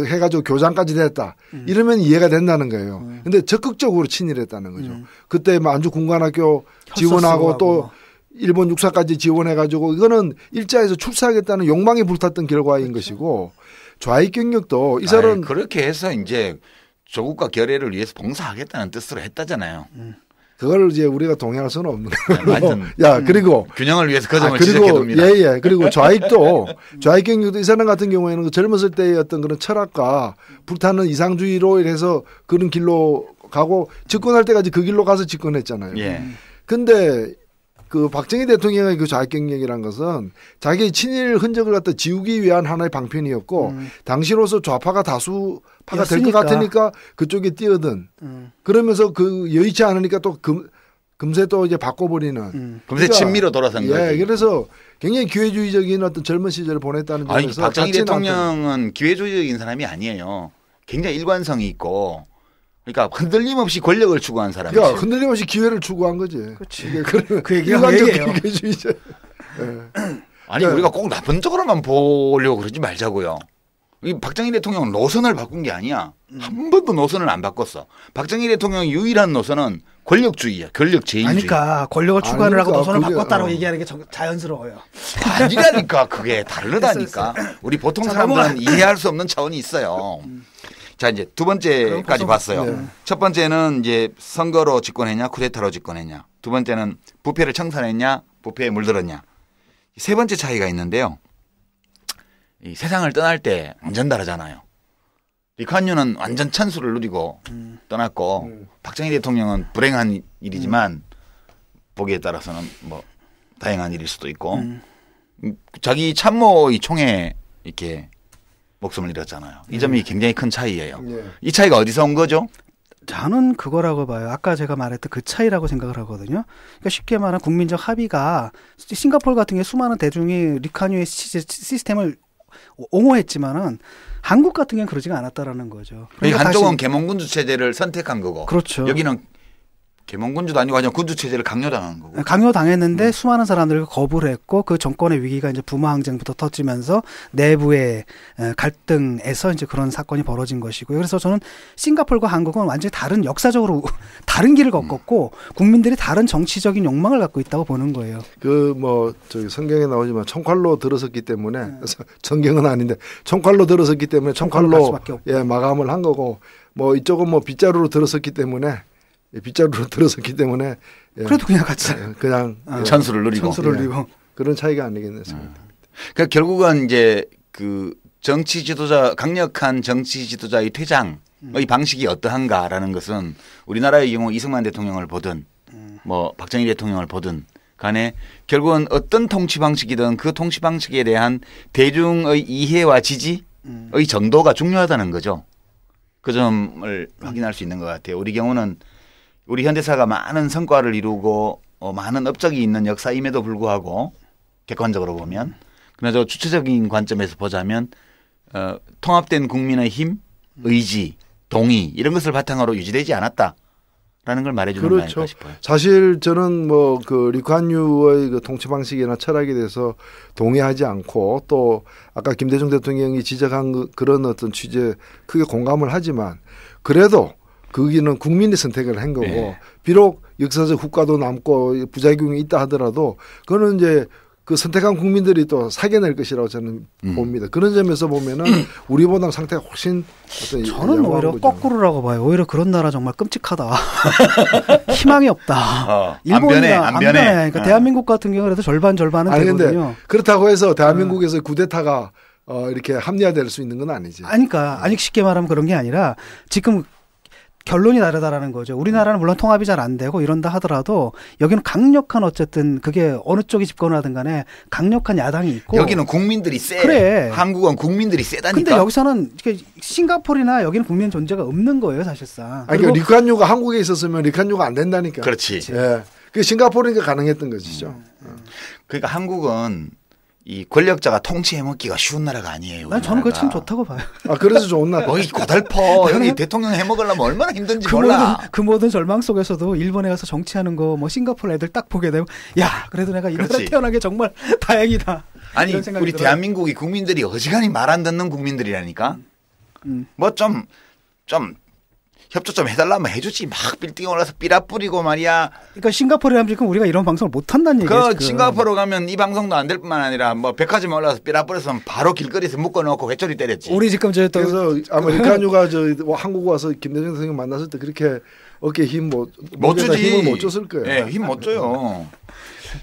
해가지고 교장까지 됐다. 이러면 이해가 된다는 거예요. 근데 적극적으로 친일했다는 거죠. 그때 만주 군관학교 지원하고 또 일본 육사까지 지원해가지고 이거는 일자에서 출사하겠다는 욕망에 불탔던 결과인 것이고 좌익 경력도 이 사람 그렇게 해서 이제 조국과 결의를 위해서 봉사하겠다는 뜻으로 했다잖아요. 그걸 이제 우리가 동의할 수는 없는 거예요. 야, 그리고 균형을 위해서 그 점을 지적해둡니다. 예. 그리고 좌익도 좌익 경력도 이 사람 같은 경우에는 그 젊었을 때의 어떤 그런 철학과 불타는 이상주의로 이래서 그런 길로 가고 집권할 때까지 그 길로 가서 집권했잖아요. 예. 근데 그 박정희 대통령의 그 좌익 경력이란 것은 자기 친일 흔적을 갖다 지우기 위한 하나의 방편이었고 당시로서 좌파가 다수파가 될 것 같으니까 그쪽에 뛰어든 그러면서 그 여의치 않으니까 또 금세 또 이제 바꿔버리는 금세 그러니까, 친미로 돌아선 거지. 예, 그래서 굉장히 기회주의적인 어떤 젊은 시절을 보냈다는 점에서 박정희 대통령은 기회주의적인 사람이 아니에요. 굉장히 일관성이 있고 그러니까 흔들림 없이 권력을 추구한 사람이죠. 그러니까 흔들림 없이 기회를 추구한 거지. 그렇지. 그 얘기가 일관적 기회주의자. 아니 우리가 꼭 나쁜 쪽으로만 보려고 그러지 말자고요. 이 박정희 대통령은 노선을 바꾼 게 아니야. 한 번도 노선을 안 바꿨어. 박정희 대통령의 유일한 노선은 권력주의야. 권력제일주의. 그러니까 권력을 추구하느라고 노선을 바꿨다고 얘기하는 게 자연스러워요. 아니라니까. 그게 다르다니까. 우리 보통 사람들은 이해할 수 없는 차원이 있어요. 자, 이제 두 번째까지 봤어요. 네. 첫 번째는 이제 선거로 집권했냐, 쿠데타로 집권했냐. 두 번째는 부패를 청산했냐, 부패에 물들었냐. 세 번째 차이가 있는데요. 이 세상을 떠날 때 완전 다르잖아요. 리칸유는 완전 찬수를 누리고 떠났고 박정희 대통령은 불행한 일이지만 보기에 따라서는 뭐 다행한 일일 수도 있고 자기 참모의 총에 이렇게 목숨을 잃었잖아요. 이 점이 굉장히 큰 차이예요. 이 차이가 어디서 온 거죠? 저는 그거라고 봐요. 아까 제가 말했던 그 차이라고 생각을 하거든요. 그러니까 쉽게 말하면 국민적 합의가 싱가포르 같은 게 수많은 대중이 리카뉴의 시스템을 옹호했지만은 한국 같은 경우는 그러지가 않았다라는 거죠. 그러니까 한쪽은 계몽군주 체제를 선택한 거고, 그렇죠. 여기는 계몽군주도 아니고 그냥 군주 체제를 강요당한 거고. 강요당했는데 수많은 사람들이 거부를 했고 그 정권의 위기가 이제 부마 항쟁부터 터지면서 내부의 갈등에서 이제 그런 사건이 벌어진 것이고요. 그래서 저는 싱가포르와 한국은 완전히 다른 역사적으로 다른 길을 걷었고 국민들이 다른 정치적인 욕망을 갖고 있다고 보는 거예요. 그 뭐 저기 성경에 나오지만 총칼로 들어섰기 때문에 성경은 아닌데 총칼로 들어섰기 때문에 총칼로 마감을 한 거고 뭐 이쪽은 뭐 빗자루로 들어섰기 때문에. 빗자루로 들어섰기 때문에 그래도 그냥 같이 그냥 찬수를 누리고 그런 차이가 아니겠네 생각합니다. 그러니까 결국은 이제 그 정치 지도자 강력한 정치 지도자의 퇴장의 방식이 어떠한가라는 것은 우리나라의 경우 이승만 대통령을 보든 뭐 박정희 대통령을 보든 간에 결국은 어떤 통치 방식이든 그 통치 방식에 대한 대중의 이해와 지지의 정도가 중요하다는 거죠. 그 점을 확인할 수 있는 것 같아요. 우리 경우는 우리 현대사가 많은 성과를 이루고 많은 업적이 있는 역사임에도 불구하고 객관적으로 보면 그러나 저 주체적인 관점에서 보자면 통합된 국민의 힘, 의지, 동의 이런 것을 바탕으로 유지되지 않았다라는 걸 말해주는 거 아닐까 싶어요. 사실 저는 뭐 그 리쿠안유의 그 통치 방식이나 철학에 대해서 동의하지 않고 또 아까 김대중 대통령이 지적한 그런 어떤 취지에 크게 공감을 하지만 그래도 거기는 국민이 선택을 한 거고 네. 비록 역사적 후과도 남고 부작용이 있다 하더라도 그거는 이제 그 선택한 국민들이 또 사겨낼 것이라고 저는 봅니다. 그런 점에서 보면은 우리보다 상태가 훨씬 어떤 저는 오히려 거죠. 거꾸로라고 봐요. 오히려 그런 나라 정말 끔찍하다. 희망이 없다. 일본이나 안 변해. 그러니까 대한민국 같은 경우는 그래도 절반은 되거든요. 그렇다고 해서 대한민국에서 쿠데타가 이렇게 합리화될 수 있는 건 아니지. 그러니까 아니 쉽게 말하면 그런 게 아니라 지금 결론이 다르다라는 거죠. 우리나라는 물론 통합이 잘 안 되고 이런다 하더라도 여기는 강력한 어쨌든 그게 어느 쪽이 집권을 하든 간에 강력한 야당이 있고 여기는 국민들이 세. 그래. 한국은 국민들이 세다니까. 근데 여기서는 싱가포르나 여기는 국민 존재가 없는 거예요, 사실상. 그러니까 리쿠안유가 한국에 있었으면 리쿠안유가 안 된다니까. 그렇지. 예. 그 싱가포르니까 가능했던 것이죠. 그러니까 한국은 이 권력자가 통치해먹기가 쉬운 나라가 아니에요. 난 저는 그거 참 좋다고 봐요. 그래서 좋은 나라. 거기 고달퍼. 여기 대통령 해먹으려면 얼마나 힘든지 몰라. 그 모든 절망 속에서도 일본에 가서 정치하는 거 뭐 싱가포르 애들 딱 보게 되면 야 그래도 내가 이 나라에 태어난 게 정말 다행이다. 아니 우리 들어요. 대한민국이 국민들이 어지간히 말 안 듣는 국민들이라니까. 뭐 좀 협조 좀 해달라면 해주지. 막 빌딩 올라서 삐라 뿌리고 말이야. 그러니까 싱가포르에 가면 지금 우리가 이런 방송을 못 한다는 얘기예요. 그 싱가포르 가면 이 방송도 안 될 뿐만 아니라 뭐 백화점에 올라서 삐라 뿌려서 바로 길거리에서 묶어놓고 회초리 때렸지. 우리 지금 저 또 그래서 아마 리쿠안유가 저 한국 와서 김대중 대통령 만났을 때 그렇게 어깨 힘 못 주지. 힘을 못 줬을 거예요. 네, 힘 못 줘요.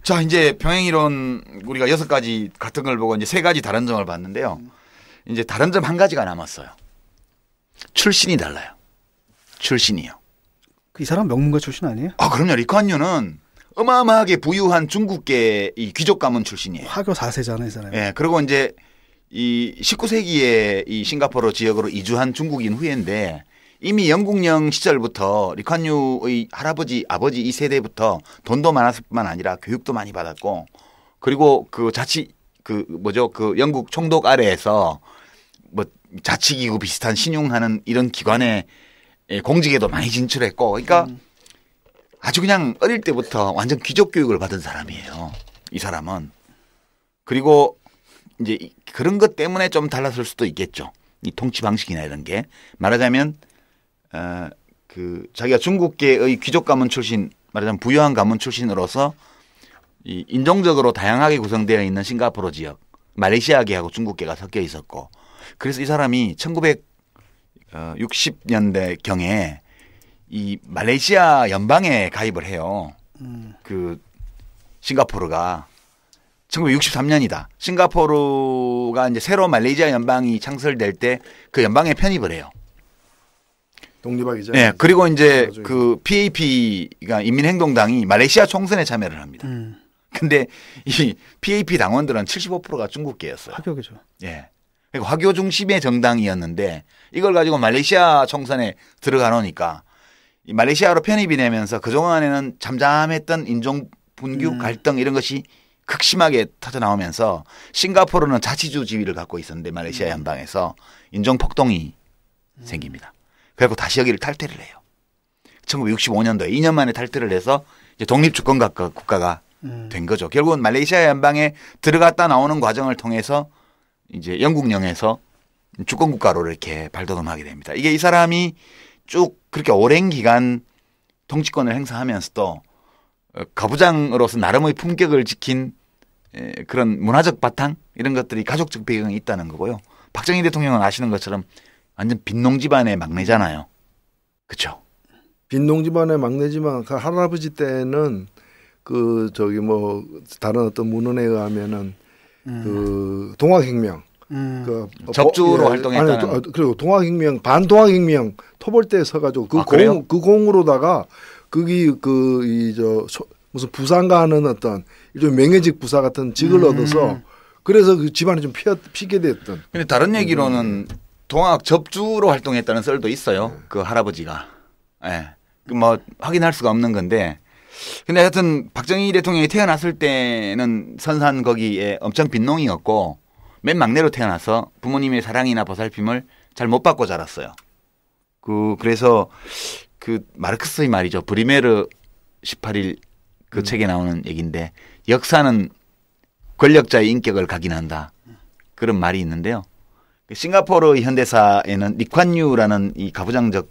자 이제 병행이론 우리가 6가지 같은 걸 보고 이제 3가지 다른 점을 봤는데요. 이제 다른 점 1가지가 남았어요. 출신이 달라요. 출신이요. 이 사람 명문가 출신 아니에요? 그럼요. 리쿠안유는 어마어마하게 부유한 중국계 이 귀족 가문 출신이에요. 화교 4세잖아요, 이 사람이. 예. 그리고 이제 이 19세기에 이 싱가포르 지역으로 이주한 중국인 후예인데 이미 영국령 시절부터 리쿠안유의 할아버지, 아버지 이 세대부터 돈도 많았을 뿐만 아니라 교육도 많이 받았고 그리고 그 그 영국 총독 아래에서 뭐 자치기구 비슷한 신용하는 이런 기관에 공직에도 많이 진출했고, 그러니까 아주 그냥 어릴 때부터 완전 귀족 교육을 받은 사람이에요. 이 사람은. 그리고 이제 그런 것 때문에 좀 달랐을 수도 있겠죠. 이 통치 방식이나 이런 게. 말하자면, 자기가 중국계의 귀족 가문 출신, 말하자면 부유한 가문 출신으로서 이 인종적으로 다양하게 구성되어 있는 싱가포르 지역, 말레이시아계하고 중국계가 섞여 있었고, 그래서 이 사람이 1960년대경에 이 말레이시아 연방에 가입을 해요. 그 싱가포르가 1963년이다. 싱가포르가 이제 새로 말레이시아 연방이 창설될 때 그 연방에 편입을 해요. 독립하기 전에. 네, 그리고 이제 그 PAP가 인민행동당이 말레이시아 총선에 참여를 합니다. 근데 이 PAP 당원들은 75%가 중국계였어요. 화교죠. 예. 그러니까 화교 중심의 정당이었는데 이걸 가지고 말레이시아 총선에 들어가 놓으니까 이 말레이시아로 편입이 되면서 그동안에는 잠잠했던 인종 분규 갈등 이런 것이 극심하게 터져 나오면서 싱가포르는 자치주 지위를 갖고 있었는데 말레이시아 연방에서 인종 폭동이 생깁니다. 그래서 다시 여기를 탈퇴를 해요. 1965년도에 2년 만에 탈퇴를 해서 이제 독립주권 국가가 된 거죠. 결국은 말레이시아 연방에 들어갔다 나오는 과정을 통해서 이제 영국령에서 주권 국가로 이렇게 발돋움하게 됩니다. 이게 이 사람이 쭉 그렇게 오랜 기간 통치권을 행사하면서도 가부장으로서 나름의 품격을 지킨 그런 문화적 바탕 이런 것들이 가족적 배경이 있다는 거고요. 박정희 대통령은 아시는 것처럼 완전 빈농 집안의 막내잖아요. 그렇죠? 빈농 집안의 막내지만 그 할아버지 때는 다른 어떤 문헌에 의하면은 그 동학혁명 그 접주로 활동했다는. 그리고 동학혁명 반동학혁명 토벌대에 서가지고 그 공으로다가 거기 무슨 부상가 하는 어떤 일종 명예직 부사 같은 직을 얻어서 그래서 그 집안이 좀 피게 됐던. 근데 다른 얘기로는 동학 접주로 활동했다는 썰도 있어요. 그 할아버지가. 예. 뭐 확인할 수가 없는 건데 근데 하여튼 박정희 대통령이 태어났을 때는 선산 거기에 엄청 빈농이었고 맨 막내로 태어나서 부모님의 사랑이나 보살핌을 잘 못 받고 자랐어요. 그래서 그 마르크스의 말이죠. 브리메르 18일 그 책에 나오는 얘기인데 역사는 권력자의 인격을 각인한다. 그런 말이 있는데요. 싱가포르 현대사에는 리콴유라는 이 가부장적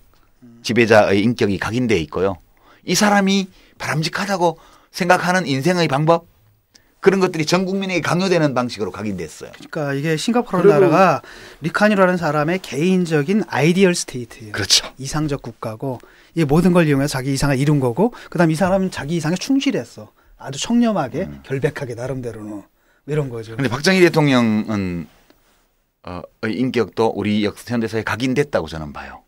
지배자의 인격이 각인되어 있고요. 이 사람이 바람직하다고 생각하는 인생의 방법 그런 것들이 전 국민에게 강요되는 방식으로 각인됐어요. 그러니까 이게 싱가포르 나라가 리콴유라는 사람의 개인적인 아이디얼 스테이트예요. 그렇죠. 이상적 국가고 이 모든 걸 이용해서 자기 이상을 이룬 거고 그다음 이 사람은 자기 이상에 충실했어. 아주 청렴하게 결백하게 나름대로는 이런 거죠. 그런데 박정희 대통령은 인격도 우리 현대사에 각인됐다고 저는 봐요.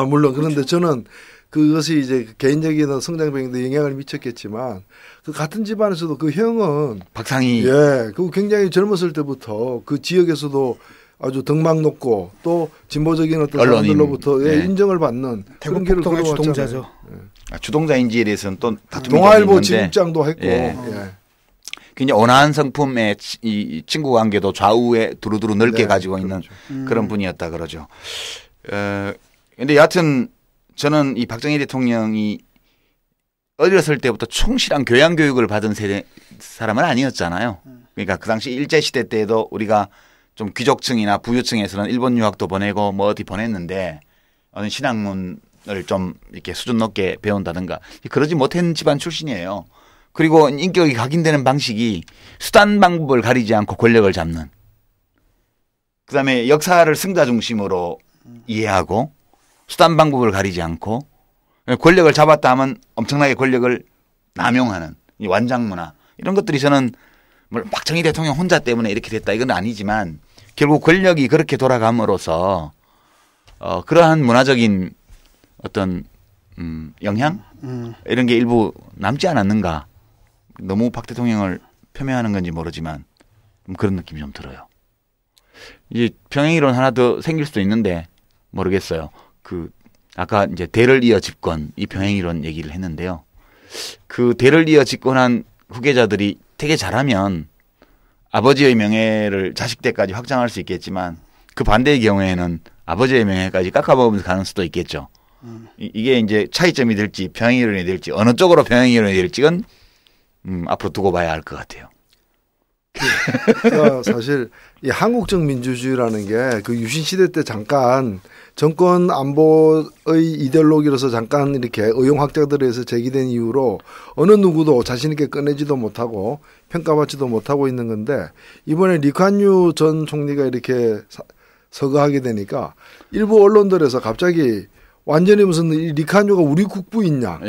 물론 그런데 저는 그것이 이제 개인적인 성장 배경에 영향을 미쳤겠지만 그 같은 집안에서도 그 형은 박상희 그 굉장히 젊었을 때부터 그 지역에서도 아주 덕망 높고 또 진보적인 어떤 사람들로부터 인정을 받는 대구 폭동의 주동자죠. 주동자인지에 대해서는 또 다툼이 동아일보 진입장도 했고 굉장히 온화한 성품의 이 친구 관계도 좌우에 두루두루 넓게 가지고 있는 그런 분이었다 그러죠. 근데 여하튼 저는 이 박정희 대통령이 어렸을 때부터 충실한 교양 교육을 받은 사람은 아니었잖아요. 그러니까 그 당시 일제시대 때에도 우리가 좀 귀족층이나 부유층에서는 일본 유학도 보내고 뭐 어디 보냈는데 어느 신학문을 좀 이렇게 수준 높게 배운다든가 그러지 못한 집안 출신이에요. 그리고 인격이 각인되는 방식이 수단 방법을 가리지 않고 권력을 잡는 그다음에 역사를 승자 중심으로 이해하고 수단 방법을 가리지 않고 권력을 잡았다 하면 엄청나게 권력을 남용하는 이 완장문화 이런 것들이 저는 박정희 대통령 혼자 때문에 이렇게 됐다 이건 아니지만 결국 권력이 그렇게 돌아감으로써 그러한 문화적인 어떤 영향 이런 게 일부 남지 않았는가. 너무 박 대통령을 폄훼하는 건지 모르지만 그런 느낌이 좀 들어요. 이제 병행이론 하나 더 생길 수도 있는데 모르겠어요. 아까 이제 대를 이어 집권 이 병행이론 얘기를 했는데요. 그 대를 이어 집권한 후계자들이 되게 잘하면 아버지의 명예를 자식 때까지 확장할 수 있겠지만 그 반대의 경우에는 아버지의 명예까지 깎아먹으면서 가는 수도 있겠죠. 이게 이제 차이점이 될지 병행이론이 될지 어느 쪽으로 병행이론이 될지는 앞으로 두고 봐야 할 것 같아요. 사실 이 한국적 민주주의라는 게 그 유신 시대 때 잠깐 정권 안보의 이데올로기로서 잠깐 이렇게 의용학자들에 의해서 제기된 이후로 어느 누구도 자신 있게 꺼내지도 못하고 평가받지도 못하고 있는 건데 이번에 리콴유 전 총리가 이렇게 서거하게 되니까 일부 언론들에서 갑자기 완전히 무슨 리콴유가 우리 국부있냐.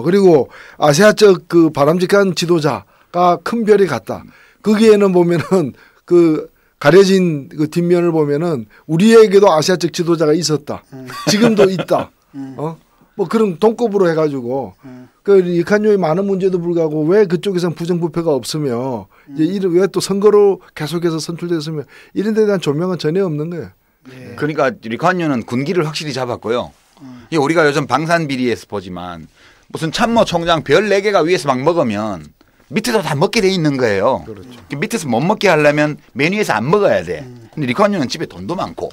그리고 아시아적 그 바람직한 지도자가 큰 별이 같다. 거기에는 보면은 그 가려진 그 뒷면을 보면은 우리에게도 아시아적 지도자가 있었다. 지금도 있다. 뭐 그런 동급으로 해가지고 그 리콴유의 많은 문제도 불구하고 왜 그쪽에서는 부정부패가 없으며 이제 왜 또 선거로 계속해서 선출됐으며 이런 데 대한 조명은 전혀 없는 거예요. 그러니까 리콴유는 군기를 확실히 잡았고요. 우리가 요즘 방산비리에서 보지만 무슨 참모총장 별 4개가 위에서 막 먹으면 밑에서 다 먹게 돼 있는 거예요. 그렇죠. 밑에서 못 먹게 하려면 맨 위에서 안 먹어야 돼. 근데 리콴유는 집에 돈도 많고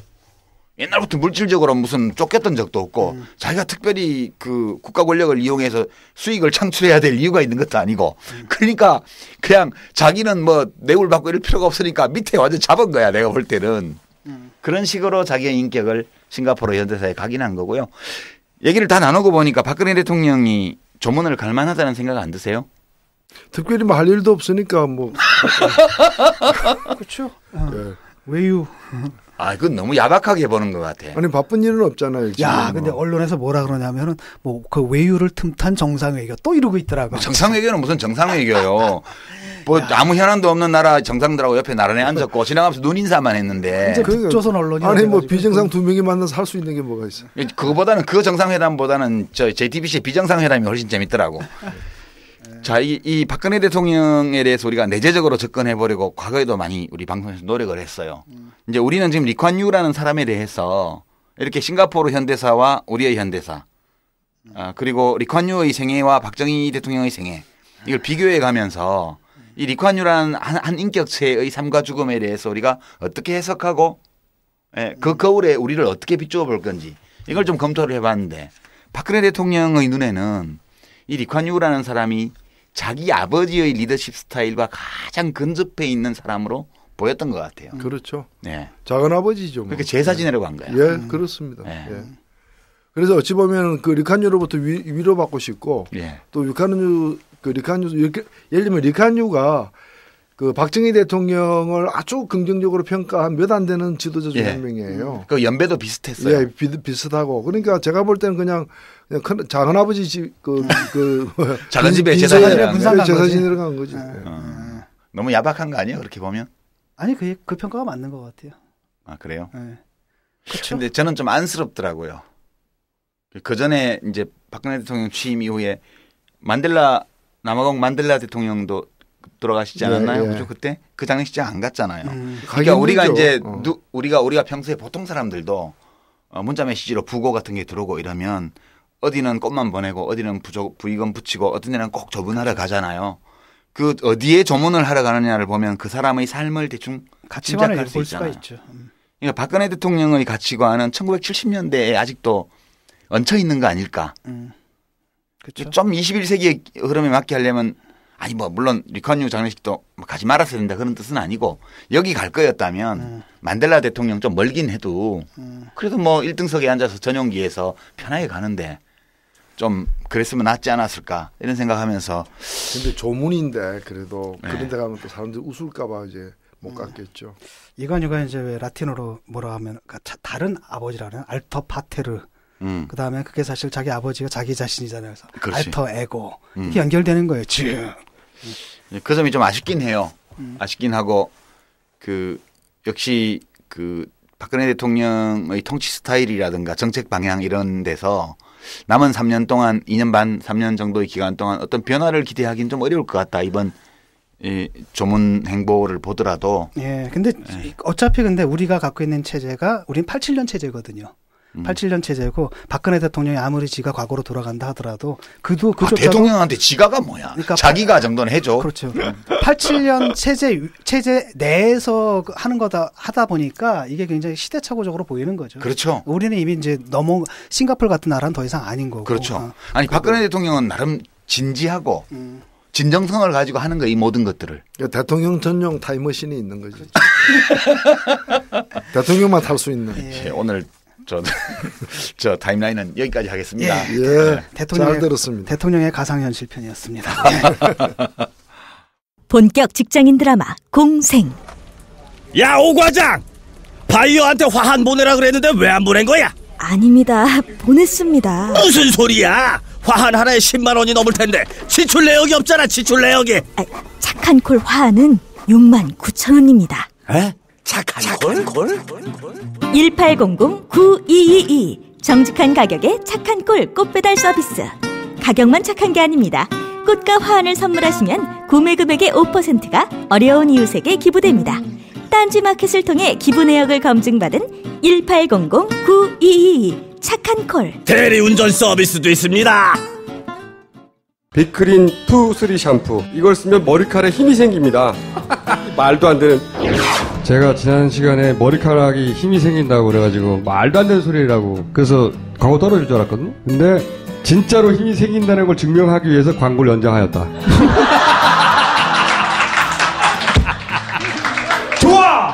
옛날부터 물질적으로 무슨 쫓겼던 적도 없고 자기가 특별히 그 국가 권력을 이용해서 수익을 창출해야 될 이유가 있는 것도 아니고 그러니까 그냥 자기는 뭐 뇌물 받고 이럴 필요가 없으니까 밑에 완전 잡은 거야 내가 볼 때는. 그런 식으로 자기의 인격을 싱가포르 현대사에 각인한 거고요. 얘기를 다 나누고 보니까 박근혜 대통령이 조문을 갈 만하다는 생각 안 드세요? 특별히 뭐 할 일도 없으니까 뭐. 그렇죠. 외유. 그건 너무 야박하게 보는 것 같아. 아니 바쁜 일은 없잖아요. 근데 언론에서 뭐라 그러냐면은 뭐 그 외유를 틈탄 정상외교 또 이러고 있더라고. 정상외교는 무슨 정상외교요. 뭐 아무 현안도 없는 나라 정상들하고 옆에 나란히 앉았고 지나가면서 눈인사만 했는데. 조선 언론이 아니 뭐 비정상 2명이 만나서 할 수 있는 게 뭐가 있어. 그거보다는 그 정상회담보다는 저 JTBC 비정상회담이 훨씬 재밌더라고. 자, 이 박근혜 대통령에 대해서 우리가 내재적으로 접근해 보려고 과거에도 많이 우리 방송에서 노력을 했어요. 이제 우리는 지금 리콴유라는 사람에 대해서 이렇게 싱가포르 현대사와 우리의 현대사 그리고 리콴유의 생애와 박정희 대통령의 생애 이걸 비교해 가면서 이 리콴유라는 한 인격체의 삶과 죽음에 대해서 우리가 어떻게 해석하고 그 거울에 우리를 어떻게 비추어 볼 건지 이걸 좀 검토를 해봤는데 박근혜 대통령의 눈에는 이 리콴유라는 사람이 자기 아버지의 리더십 스타일과 가장 근접해 있는 사람으로 보였던 것 같아요. 그렇죠. 네. 작은 아버지죠. 뭐. 그렇게 제사 지내려고 한 거야. 예, 그렇습니다. 예. 그래서 어찌 보면 그 리콴유로부터 위로받고 싶고 또 리콴유 이렇게 예를 들면 리콴유가 그 박정희 대통령을 아주 긍정적으로 평가한 몇 안 되는 지도자 중 한 명이에요. 그 연배도 비슷했어요. 예, 비슷하고 그러니까 제가 볼 때는 그냥 큰 작은 아버지 집 작은 집에 제사 지내러 간 거지. 너무 야박한 거 아니에요? 그렇게 보면? 아니 그 평가가 맞는 것 같아요. 아 그래요? 네. 그렇죠. 근데 저는 좀 안쓰럽더라고요. 그 전에 이제 박근혜 대통령 취임 이후에 남아공 만델라 대통령도 돌아가시지 않았나요? 그죠? 그때 그 장례식장 안 갔잖아요. 그러니까 우리가 이제 우리가 평소에 보통 사람들도 문자 메시지로 부고 같은 게 들어오고 이러면 어디는 꽃만 보내고 어디는 부의금 붙이고 어떤 데는 꼭 조문하러 가잖아요. 그 어디에 조문을 하러 가느냐를 보면 그 사람의 삶을 대충 가치관을 볼 수가 있죠. 그러니까 박근혜 대통령의 가치관은 1970년대에 아직도 얹혀 있는 거 아닐까. 그렇죠. 좀 21세기의 흐름에 맞게 하려면 아니 뭐 물론 리콴유 장례식도 가지 말았어야 된다 그런 뜻은 아니고 여기 갈 거였다면 만델라 대통령 좀 멀긴 해도 그래도 뭐 1등석에 앉아서 전용기에서 편하게 가는데 좀 그랬으면 낫지 않았을까 이런 생각하면서. 근데 조문인데 그래도 그런 데 가면 또 사람들이 웃을까봐 이제 못 갔겠죠. 이관유가 이제 왜 라틴어로 뭐라 하면 다른 아버지라는 알터 파테르. 그 다음에 그게 사실 자기 아버지가 자기 자신이잖아요. 그래서 그렇지. 알터 에고 이게 연결되는 거예요. 그 점이 좀 아쉽긴 해요. 아쉽긴 하고 그 역시 그 박근혜 대통령의 통치 스타일이라든가 정책 방향 이런 데서 남은 3년 동안 2년 반 3년 정도의 기간 동안 어떤 변화를 기대하기는 좀 어려울 것 같다. 이번 이 조문 행보를 보더라도. 예. 근데 어차피 근데 우리가 갖고 있는 체제가 우린 87년 체제거든요. 87년 체제고 박근혜 대통령이 아무리 지가 과거로 돌아간다 하더라도 그조차도 대통령한테 지가가 뭐야? 그러니까 자기가 정도는 해줘. 그렇죠. 87년 체제 내에서 하는 거다 하다 보니까 이게 굉장히 시대착오적으로 보이는 거죠. 그렇죠. 우리는 이미 이제 너무 싱가포르 같은 나라는 더 이상 아닌 거고. 그렇죠. 아니 박근혜 대통령은 나름 진지하고 진정성을 가지고 하는 거 이 모든 것들을. 대통령 전용 타임머신이 있는 거죠. 대통령만 탈 수 있는. 예, 오늘 저 타임라인은 여기까지 하겠습니다. 예, 잘 들었습니다. 대통령의 가상현실 편이었습니다. 본격 직장인 드라마 공생. 야, 오 과장! 바이어한테 화한 보내라 그랬는데 왜 안 보낸 거야? 아닙니다. 보냈습니다. 무슨 소리야? 화한 하나에 10만 원이 넘을 텐데 지출 내역이 없잖아. 지출 내역이. 착한 콜 화한은 6만 9천 원입니다. 에? 착한 콜? 1800-9222 정직한 가격에 착한 콜 꽃배달 서비스. 가격만 착한 게 아닙니다. 꽃과 화환을 선물하시면 구매 금액의 5%가 어려운 이웃에게 기부됩니다. 딴지마켓을 통해 기부 내역을 검증받은 1800-9222 착한 콜. 대리운전 서비스도 있습니다. 빅그린 2, 3 샴푸. 이걸 쓰면 머리카락에 힘이 생깁니다. 말도 안 되는. 제가 지난 시간에 머리카락이 힘이 생긴다고 그래가지고 말도 안 되는 소리라고 그래서 광고 떨어질 줄 알았거든요. 근데 진짜로 힘이 생긴다는 걸 증명하기 위해서 광고를 연장하였다. 좋아!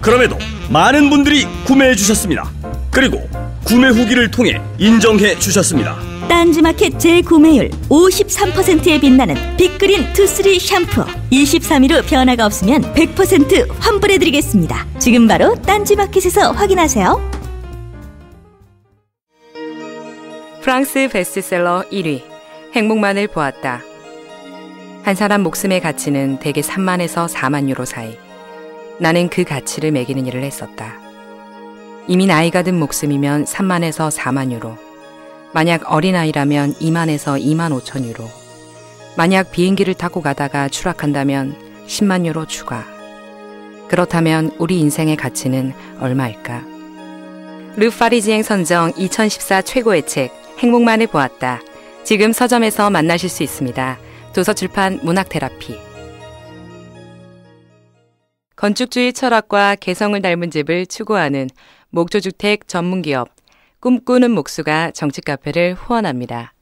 그럼에도 많은 분들이 구매해 주셨습니다. 그리고 구매 후기를 통해 인정해 주셨습니다. 딴지마켓 재구매율 53%에 빛나는 빅그린 투쓰리 샴푸. 23일 후 변화가 없으면 100% 환불해드리겠습니다. 지금 바로 딴지마켓에서 확인하세요. 프랑스 베스트셀러 1위 행복만을 보았다. 한 사람 목숨의 가치는 대개 3만에서 4만 유로 사이. 나는 그 가치를 매기는 일을 했었다. 이미 나이가 든 목숨이면 3만에서 4만 유로. 만약 어린아이라면 2만에서 2만 5천 유로. 만약 비행기를 타고 가다가 추락한다면 10만 유로 추가. 그렇다면 우리 인생의 가치는 얼마일까? 르 파리지앵 선정 2014 최고의 책 행복만을 보았다. 지금 서점에서 만나실 수 있습니다. 도서출판 문학테라피. 건축주의 철학과 개성을 닮은 집을 추구하는 목조주택 전문기업 꿈꾸는 목수가 정치카페를 후원합니다.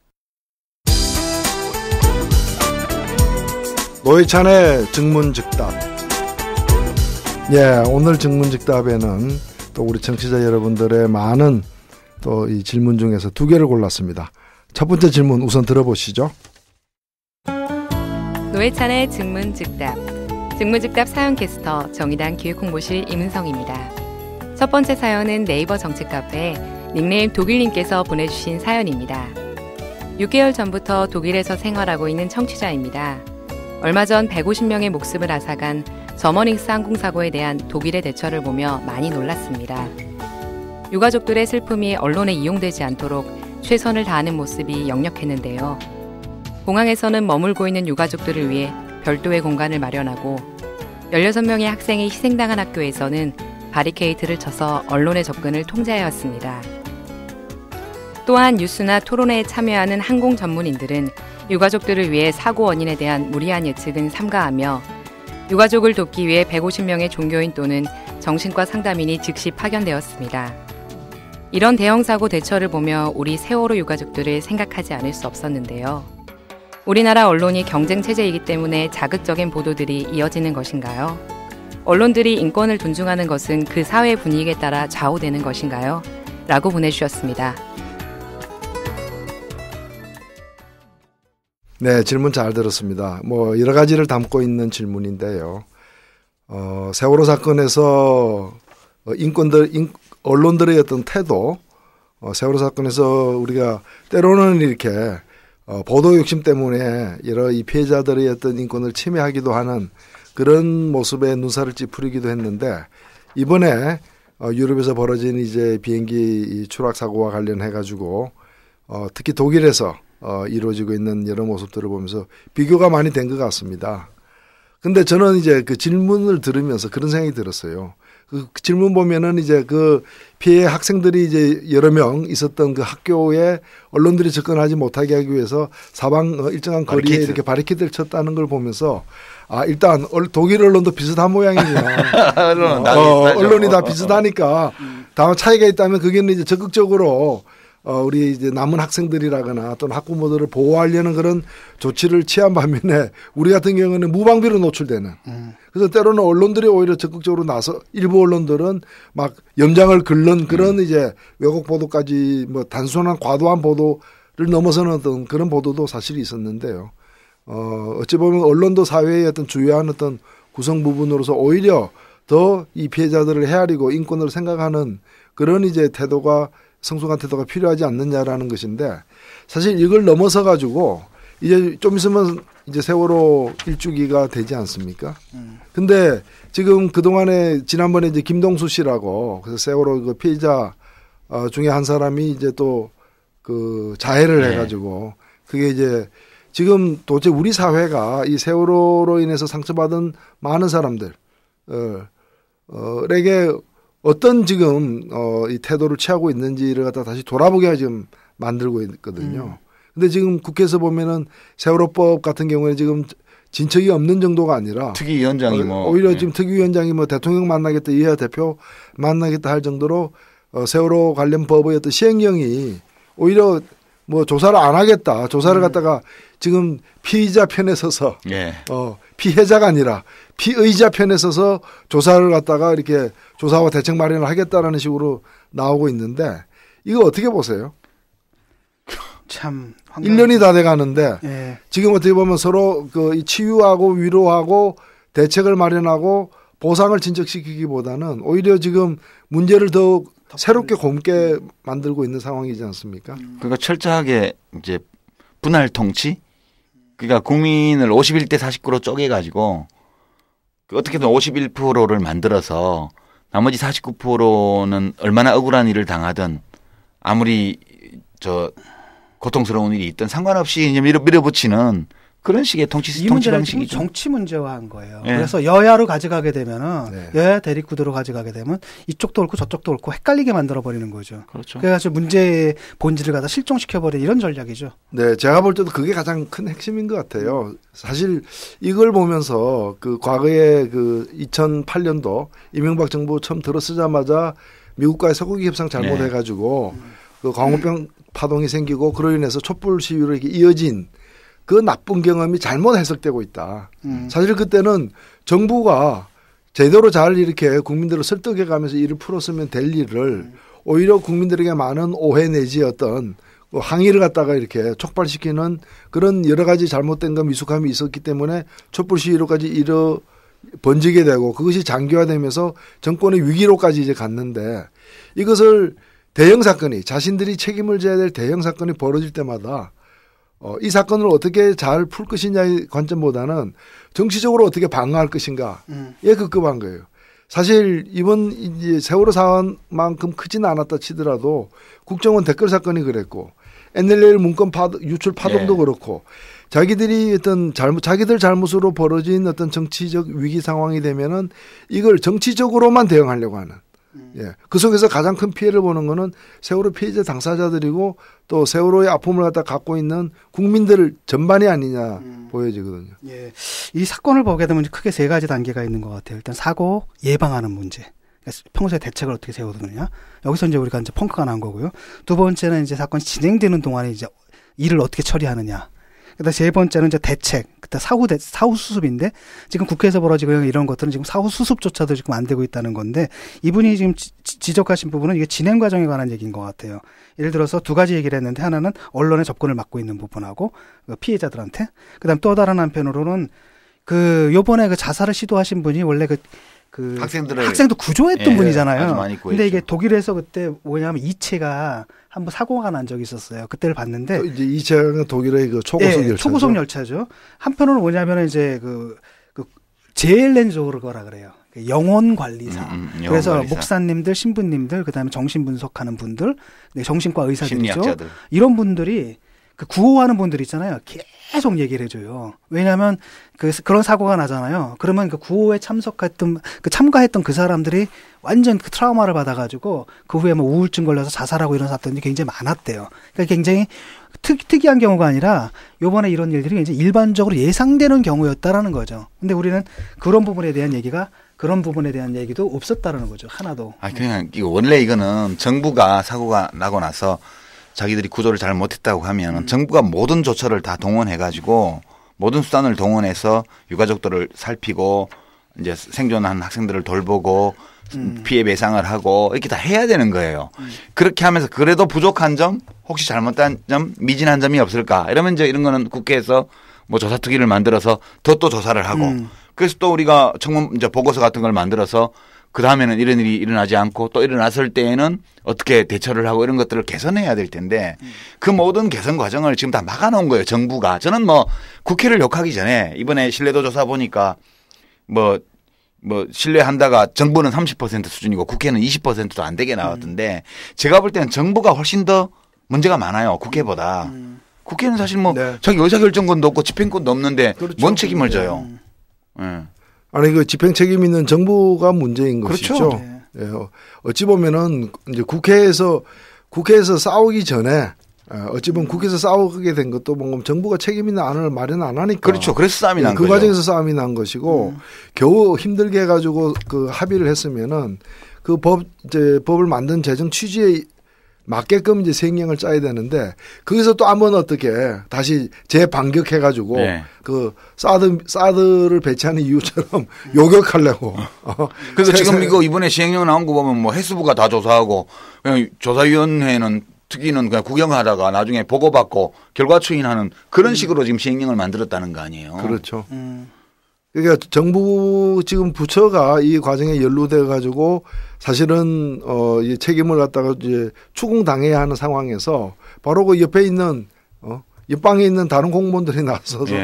노회찬의 증문즉답. 예, 오늘 증문즉답에는 또 우리 청취자 여러분들의 많은 또 이 질문 중에서 2개를 골랐습니다. 첫 번째 질문 우선 들어보시죠. 노회찬의 증문즉답. 증문즉답 사연 캐스터 정의당 기획홍보실 임은성입니다. 첫 번째 사연은 네이버 정치카페 닉네임 독일님께서 보내주신 사연입니다. 6개월 전부터 독일에서 생활하고 있는 청취자입니다. 얼마 전 150명의 목숨을 앗아간 저머닝스 항공사고에 대한 독일의 대처를 보며 많이 놀랐습니다. 유가족들의 슬픔이 언론에 이용되지 않도록 최선을 다하는 모습이 역력했는데요. 공항에서는 머물고 있는 유가족들을 위해 별도의 공간을 마련하고 16명의 학생이 희생당한 학교에서는 바리케이트를 쳐서 언론의 접근을 통제해왔습니다. 또한 뉴스나 토론회에 참여하는 항공 전문인들은 유가족들을 위해 사고 원인에 대한 무리한 예측은 삼가하며 유가족을 돕기 위해 150명의 종교인 또는 정신과 상담인이 즉시 파견되었습니다. 이런 대형사고 대처를 보며 우리 세월호 유가족들을 생각하지 않을 수 없었는데요. 우리나라 언론이 경쟁체제이기 때문에 자극적인 보도들이 이어지는 것인가요? 언론들이 인권을 존중하는 것은 그 사회 분위기에 따라 좌우되는 것인가요? 라고 보내주셨습니다. 네, 질문 잘 들었습니다. 뭐 여러 가지를 담고 있는 질문인데요. 세월호 사건에서 언론들의 어떤 태도, 세월호 사건에서 우리가 때로는 이렇게 보도 욕심 때문에 여러 이 피해자들의 어떤 인권을 침해하기도 하는 그런 모습에 눈살을 찌푸리기도 했는데 이번에 유럽에서 벌어진 이제 비행기 추락 사고와 관련해 가지고 특히 독일에서 이루어지고 있는 여러 모습들을 보면서 비교가 많이 된 것 같습니다. 근데 저는 이제 그 질문을 들으면서 그런 생각이 들었어요. 그 질문 보면은 이제 그 피해 학생들이 이제 여러 명 있었던 그 학교에 언론들이 접근하지 못하게 하기 위해서 사방 일정한 거리에 이렇게 바리케이트를 쳤다는 걸 보면서 아, 일단 독일 언론도 비슷한 모양이구나. 언론이 다 비슷하니까 다만 차이가 있다면 그게는 이제 적극적으로 우리 이제 남은 학생들이라거나 또는 학부모들을 보호하려는 그런 조치를 취한 반면에 우리 같은 경우는 무방비로 노출되는. 그래서 때로는 언론들이 오히려 적극적으로 나서 일부 언론들은 막 염장을 긁는 그런 이제 왜곡 보도까지 뭐 단순한 과도한 보도를 넘어서는 어떤 그런 보도도 사실이 있었는데요. 어찌 보면 언론도 사회의 어떤 주요한 어떤 구성 부분으로서 오히려 더 이 피해자들을 헤아리고 인권을 생각하는 그런 이제 태도가 성숙한 태도가 필요하지 않느냐라는 것인데 사실 이걸 넘어서 가지고 이제 좀 있으면 이제 세월호 일주기가 되지 않습니까? 근데 지금 그동안에 지난번에 이제 김동수 씨라고 그래서 세월호 그 피해자 중에 한 사람이 이제 또 그 자해를 해가지고 그게 이제 지금 도대체 우리 사회가 이 세월호로 인해서 상처받은 많은 사람들 에게 어떤 지금 이 태도를 취하고 있는지를 갖다 다시 돌아보게 지금 만들고 있거든요. 근데 지금 국회에서 보면은 세월호법 같은 경우에 지금 진척이 없는 정도가 아니라 특위위원장이 오히려 지금 특위위원장이 뭐 대통령 만나겠다, 이하 대표 만나겠다 할 정도로 세월호 관련 법의 어떤 시행령이 오히려 뭐 조사를 안 하겠다. 조사를 갖다가 지금 피의자 편에 서서 피해자가 아니라 피의자 편에 서서 조사를 갖다가 이렇게 조사와 대책 마련을 하겠다라는 식으로 나오고 있는데 이거 어떻게 보세요? 참 1년이 다 돼 가는데 지금 어떻게 보면 서로 그 치유하고 위로하고 대책을 마련하고 보상을 진척시키기보다는 오히려 지금 문제를 더 새롭게 곰게 만들고 있는 상황이지 않습니까? 그러니까 철저하게 이제 분할 통치? 그러니까 국민을 51대 49로 쪼개가지고 어떻게든 51%를 만들어서 나머지 49%는 얼마나 억울한 일을 당하든 아무리 고통스러운 일이 있든 상관없이 밀어붙이는 그런 식의 통치 방식이죠. 정치 문제화한 거예요. 네. 그래서 여야로 가져가게 되면은 네. 여야 대립구도로 가져가게 되면 이쪽도 옳고 저쪽도 옳고 헷갈리게 만들어 버리는 거죠. 그렇죠. 그래서 문제의 본질을 갖다 실종시켜 버리는 이런 전략이죠. 네, 제가 볼 때도 그게 가장 큰 핵심인 것 같아요. 사실 이걸 보면서 그 과거에 그 2008년도 이명박 정부 처음 들어서자마자 미국과의 서구기 협상 잘못해가지고 그 광우병 파동이 생기고 그로 인해서 촛불 시위로 이렇게 이어진 그 나쁜 경험이 잘못 해석되고 있다. 사실 그때는 정부가 제대로 잘 이렇게 국민들을 설득해가면서 일을 풀었으면 될 일을 오히려 국민들에게 많은 오해 내지 어떤 항의를 갖다가 이렇게 촉발시키는 그런 여러 가지 잘못된 것 미숙함이 있었기 때문에 촛불 시위로까지 번지게 되고 그것이 장기화되면서 정권의 위기로까지 이제 갔는데 이것을 대형 사건이 자신들이 책임을 져야 될 대형 사건이 벌어질 때마다 이 사건을 어떻게 잘 풀 것이냐의 관점보다는 정치적으로 어떻게 방어할 것인가에 급급한 거예요. 사실 이번 이제 세월호 사안만큼 크지는 않았다 치더라도 국정원 댓글 사건이 그랬고 NLL 문건 유출 파동도 그렇고 자기들이 어떤 자기들 잘못으로 벌어진 어떤 정치적 위기 상황이 되면은 이걸 정치적으로만 대응하려고 하는. 예. 그 속에서 가장 큰 피해를 보는 거는 세월호 피해자 당사자들이고 또 세월호의 아픔을 갖다 갖고 있는 국민들 전반이 아니냐 보여지거든요. 예. 이 사건을 보게 되면 크게 세 가지 단계가 있는 것 같아요. 일단 사고 예방하는 문제. 평소에 대책을 어떻게 세우느냐. 여기서 이제 우리가 이제 펑크가 난 거고요. 두 번째는 이제 사건이 진행되는 동안에 이제 일을 어떻게 처리하느냐. 그다음 세 번째는 이제 대책, 그다음 사후 수습인데 지금 국회에서 벌어지고 이런 것들은 지금 사후 수습조차도 지금 안 되고 있다는 건데 이분이 지금 지적하신 부분은 이게 진행 과정에 관한 얘기인 것 같아요. 예를 들어서 두 가지 얘기를 했는데 하나는 언론의 접근을 막고 있는 부분하고 피해자들한테, 그다음 또 다른 한편으로는 요번에 자살을 시도하신 분이 원래 학생도 구조했던 분이잖아요. 근데 이게 독일에서 그때 뭐냐면 이체가 한번 사고가 난 적이 있었어요. 그때를 봤는데 이제 이체가 독일의 초고속 열차죠. 초고속 열차죠. 한편으로는 뭐냐면 이제 제일렌조르거라 그래요. 영혼 관리사. 그래서 관리사. 목사님들, 신부님들, 그다음에 정신 분석하는 분들, 정신과 의사들이죠. 심리학자들. 이런 분들이 구호하는 분들 있잖아요. 계속 얘기를 해줘요. 왜냐하면 그런 사고가 나잖아요. 그러면 구호에 참가했던 그 사람들이 완전 트라우마를 받아가지고 그 후에 우울증 걸려서 자살하고 이런 사건이 굉장히 많았대요. 그러니까 굉장히 특이한 경우가 아니라 요번에 이런 일들이 이제 일반적으로 예상되는 경우였다라는 거죠. 근데 우리는 그런 부분에 대한 얘기도 없었다라는 거죠. 하나도. 그냥 원래 이거는 정부가 사고가 나고 나서 자기들이 구조를 잘 못했다고 하면 정부가 모든 조처를 다 동원해가지고 모든 수단을 동원해서 유가족들을 살피고 이제 생존한 학생들을 돌보고 피해 배상을 하고 이렇게 다 해야 되는 거예요. 그렇게 하면서 그래도 부족한 점, 혹시 잘못된 점, 미진한 점이 없을까? 이러면 이제 이런 거는 국회에서 조사특위를 만들어서 또 조사를 하고 그래서 또 우리가 청문 이제 보고서 같은 걸 만들어서 그 다음에는 이런 일이 일어나지 않고 또 일어났을 때에는 어떻게 대처를 하고 이런 것들을 개선해야 될 텐데 그 모든 개선 과정을 지금 다 막아놓은 거예요. 정부가. 저는 국회를 욕하기 전에 이번에 신뢰도 조사 보니까 신뢰한다가 정부는 30% 수준이고 국회는 20%도 안 되게 나왔던데 제가 볼 때는 정부가 훨씬 더 문제가 많아요. 국회보다. 국회는 사실 자기 의사결정권도 없고 집행권도 없는데 그렇죠. 뭔 책임을 져요. 아니 집행 책임 있는 정부가 문제인 그렇죠. 것이죠. 예. 어찌 보면은 이제 국회에서 싸우기 전에 어찌 보면 국회에서 싸우게 된 것도 뭔가 정부가 책임 있는 안을 마련 안 하니까. 그렇죠. 그래서 싸움이 난 거죠. 그 과정에서 싸움이 난 것이고 겨우 힘들게 해가지고 합의를 했으면은 법을 만든 재정 취지에 맞게끔 이제 생명을 짜야 되는데 거기서 또 한번 어떻게 다시 재반격해가지고 사드를 배치하는 이유처럼 요격하려고. 그래서 지금 이번에 시행령 나온 거 보면 해수부가 다 조사하고 그냥 조사위원회는 특위는 그냥 구경하다가 나중에 보고받고 결과 추인하는 그런 식으로 지금 시행령을 만들었다는 거 아니에요. 그렇죠. 그러니까 정부 지금 부처가 이 과정에 연루돼 가지고 사실은 이 책임을 갖다가 이제 추궁당해야 하는 상황에서 바로 그 옆에 있는 옆방에 있는 다른 공무원들이 나서서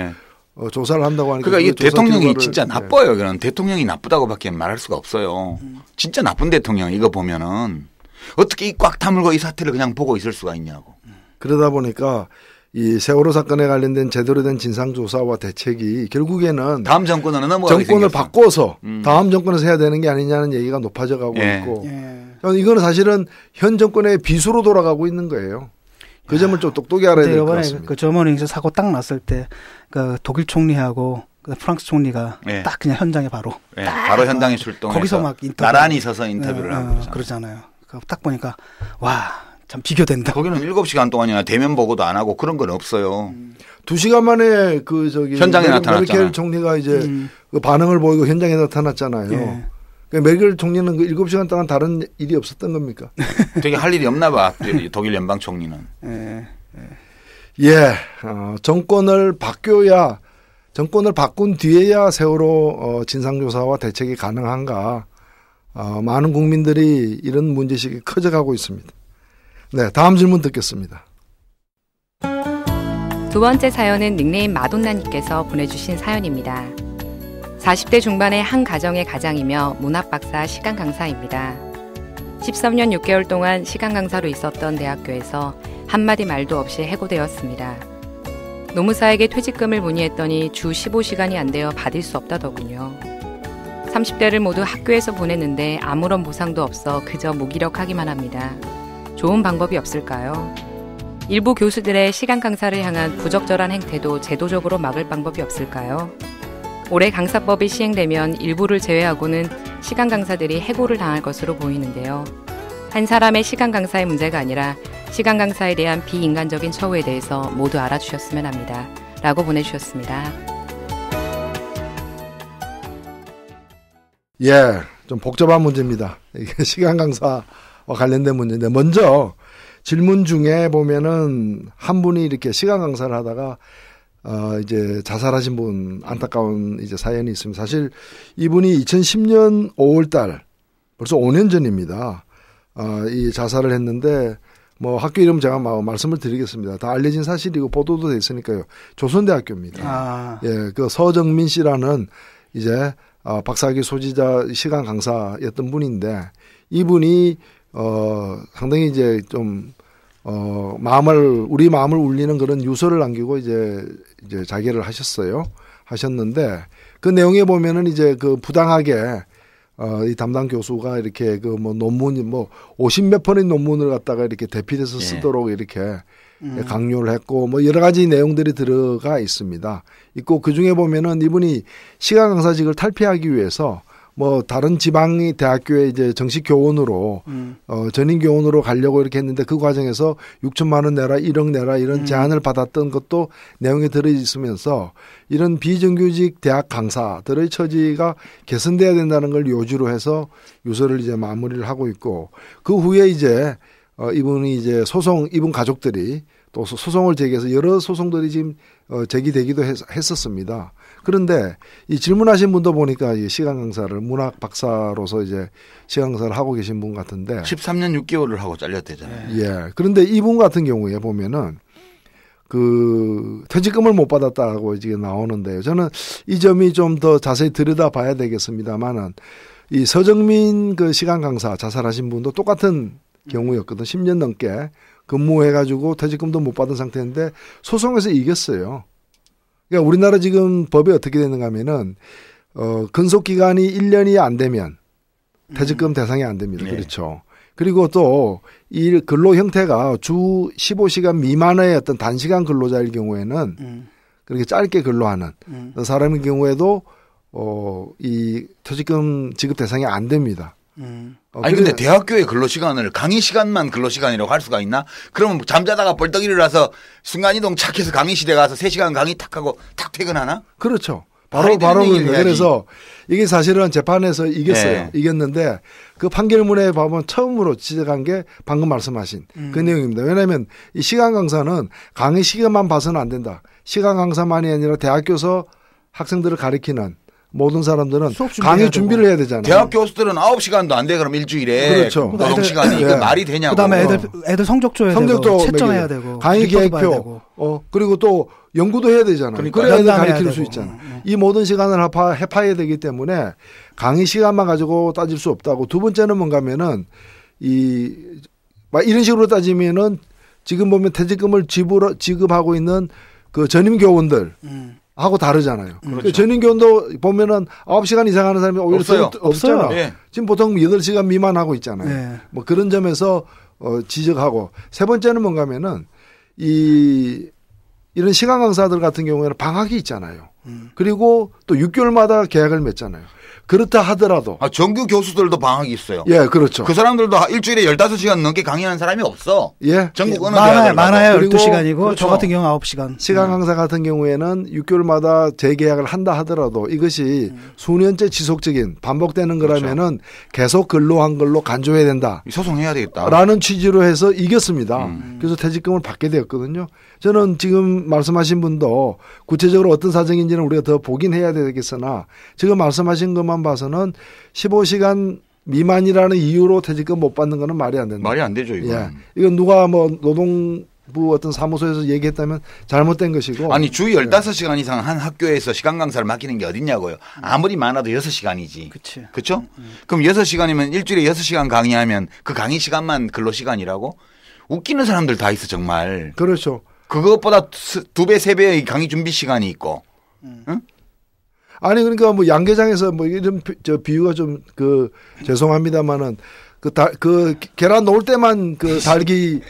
조사를 한다고 하니까 그러니까 이게 대통령이 진짜 나빠요. 그런 대통령이 나쁘다고밖에 말할 수가 없어요. 진짜 나쁜 대통령 이거 보면은 어떻게 이 꽉 다물고 이 사태를 그냥 보고 있을 수가 있냐고. 그러다 보니까 이 세월호 사건에 관련된 제대로 된 진상조사와 대책이 결국에는 다음 정권은 넘어가게 정권을 생겼어. 바꿔서 다음 정권에서 해야 되는 게 아니냐는 얘기가 높아져 가고 있고 이거는 사실은 현 정권의 비수로 돌아가고 있는 거예요. 그 점을 좀 똑똑히 알아야 될 것 같습니다. 그 저머닝에서 사고 딱 났을 때 그 독일 총리하고 그 프랑스 총리가 딱 그냥 현장에 바로 바로 현장에 출동해서 거기서 막 인터뷰 나란히 서서 인터뷰를 하고 그러잖아요. 딱 보니까 와 참 비교된다. 거기는 7시간 동안이나 대면 보고도 안 하고 그런 건 없어요. 2시간 만에 그 저기 현장에 나타났잖아요. 메르켈 총리가 이제 그 반응을 보이고 현장에 나타났잖아요. 예. 그러니까 메르켈 총리는 그 7시간 동안 다른 일이 없었던 겁니까? 되게 할 일이 없나 봐. 독일 연방 총리는. 정권을 바꾼 뒤에야 세월호 진상조사와 대책이 가능한가. 많은 국민들이 이런 문제식이 커져가고 있습니다. 네, 다음 질문 듣겠습니다. 두 번째 사연은 닉네임 마돈나님께서 보내주신 사연입니다. 40대 중반의 한 가정의 가장이며 문학 박사 시간 강사입니다. 13년 6개월 동안 시간 강사로 있었던 대학교에서 한마디 말도 없이 해고되었습니다. 노무사에게 퇴직금을 문의했더니 주 15시간이 안 되어 받을 수 없다더군요. 30대를 모두 학교에서 보냈는데 아무런 보상도 없어 그저 무기력하기만 합니다. 좋은 방법이 없을까요? 일부 교수들의 시간 강사를 향한 부적절한 행태도 제도적으로 막을 방법이 없을까요? 올해 강사법이 시행되면 일부를 제외하고는 시간 강사들이 해고를 당할 것으로 보이는데요. 한 사람의 시간 강사의 문제가 아니라 시간 강사에 대한 비인간적인 처우에 대해서 모두 알아주셨으면 합니다. 라고 보내주셨습니다. 좀 복잡한 문제입니다. 이게 시간 강사와 관련된 문제인데 먼저 질문 중에 보면은 한 분이 이렇게 시간 강사를 하다가 이제 자살하신 분 안타까운 이제 사연이 있습니다. 사실 이분이 2010년 5월달 벌써 5년 전입니다. 이 자살을 했는데 뭐 학교 이름 제가 말씀을 드리겠습니다. 다 알려진 사실이고 보도도 돼 있으니까요. 조선대학교입니다. 그 서정민 씨라는 이제 박사학위 소지자 시간 강사였던 분인데 이분이 상당히 이제 좀 우리 마음을 울리는 그런 유서를 남기고 이제 자결을 하셨는데 그 내용에 보면은 이제 그 부당하게 이 담당 교수가 이렇게 그 뭐 논문이 뭐 50몇 편의 논문을 갖다가 이렇게 대필해서 쓰도록 이렇게 강요를 했고 뭐 여러 가지 내용들이 들어가 있습니다. 있고 그 중에 보면은 이분이 시간 강사직을 탈피하기 위해서 뭐 다른 지방의 대학교에 이제 정식 교원으로 전임 교원으로 가려고 이렇게 했는데 그 과정에서 6천만 원 내라 1억 내라 이런 제안을 받았던 것도 내용에 들어 있으면서 이런 비정규직 대학 강사들의 처지가 개선돼야 된다는 걸 요지로 해서 유서를 이제 마무리를 하고 있고 그 후에 이제 이분이 이제 이분 가족들이 또 소송을 제기해서 여러 소송들이 지금 제기되기도 했었습니다. 그런데 이 질문하신 분도 보니까 이 시간 강사를 문학 박사로서 이제 시간 강사를 하고 계신 분 같은데 13년 6개월을 하고 잘렸대잖아요. 그런데 이분 같은 경우에 보면은 그 퇴직금을 못 받았다고 지금 나오는데요. 저는 이 점이 좀 더 자세히 들여다봐야 되겠습니다만은 이 서정민 그 시간 강사 자살하신 분도 똑같은 경우였거든. 10년 넘게 근무해가지고 퇴직금도 못 받은 상태인데 소송에서 이겼어요. 그러니까 우리나라 지금 법이 어떻게 되는가 하면은 근속 기간이 1년이 안 되면 퇴직금 대상이 안 됩니다. 그렇죠. 그리고 또 이 근로 형태가 주 15시간 미만의 어떤 단시간 근로자일 경우에는 그렇게 짧게 근로하는 사람의 경우에도 이 퇴직금 지급 대상이 안 됩니다. 아니 근데 대학교의 근로시간을 강의 시간만 근로시간이라고 할 수가 있나? 그러면 잠자다가 벌떡 일어나서 순간이동 착해서 강의실에 가서 3시간 강의 탁 하고 탁 퇴근하나? 그렇죠. 바로 그래서 이게 사실은 재판에서 이겼어요. 이겼는데 그 판결문에 보면 처음으로 지적한 게 방금 말씀하신 그 내용입니다. 왜냐하면 이 시간 강사는 강의 시간만 봐서는 안 된다. 시간 강사만이 아니라 대학교에서 학생들을 가르치는 모든 사람들은 강의 준비를 해야 되잖아요. 대학 교수들은 9시간도 안 돼. 그럼 일주일에. 그렇죠. 노동시간이. 이거 말이 되냐고. 그다음에 애들 성적도 채점해야 되고. 강의 계획표. 그리고 또 연구도 해야 되잖아요. 그래야 애들 가르칠 수 있잖아요. 이 모든 시간을 해파해야 되기 때문에 강의 시간만 가지고 따질 수 없다고. 두 번째는 뭔가 하면은 이런 식으로 따지면은 지금 보면 퇴직금을 지급하고 있는 그 전임 교원들 하고 다르잖아요. 그렇죠. 전임 교원도 보면은 9시간 이상 하는 사람이 오히려 없잖아. 네. 지금 보통 8시간 미만 하고 있잖아요. 네. 뭐 그런 점에서 지적하고 세 번째는 뭔가면은 이런 시간 강사들 같은 경우에는 방학이 있잖아요. 그리고 또 6개월마다 계약을 맺잖아요. 그렇다 하더라도. 정규 교수들도 방학이 있어요. 예, 그렇죠. 그 사람들도 일주일에 15시간 넘게 강의하는 사람이 없어. 예. 전국 어느 많아요. 12시간이고 그렇죠. 저 같은 경우 9시간. 시간 강사 같은 경우에는 6개월마다 재계약을 한다 하더라도 이것이 수년째 지속적인 반복되는 거라면은 그렇죠. 계속 근로한 걸로 간주해야 된다. 소송해야 되겠다. 라는 취지로 해서 이겼습니다. 그래서 퇴직금을 받게 되었거든요. 저는 지금 말씀하신 분도 구체적으로 어떤 사정인지는 우리가 더 보긴 해야 되겠으나 지금 말씀하신 것만 봐서는 15시간 미만이라는 이유로 퇴직금 못 받는 거는 말이 안 된다. 말이 안 되죠, 이거. 예. 이건 누가 뭐 노동부 어떤 사무소에서 얘기했다면 잘못된 것이고. 아니, 주 15시간 이상 한 학교에서 시간 강사를 맡기는 게 어딨냐고요. 아무리 많아도 6시간이지. 그치. 그렇죠? 그럼 6시간이면 일주일에 6시간 강의하면 그 강의 시간만 근로시간이라고? 웃기는 사람들 다 있어, 정말. 그렇죠. 그것보다 2배, 3배의 강의 준비 시간이 있고. 응? 아니, 그러니까 뭐 양계장에서 뭐 이런 비유가 좀 죄송합니다만은 계란 놓을 때만 닭이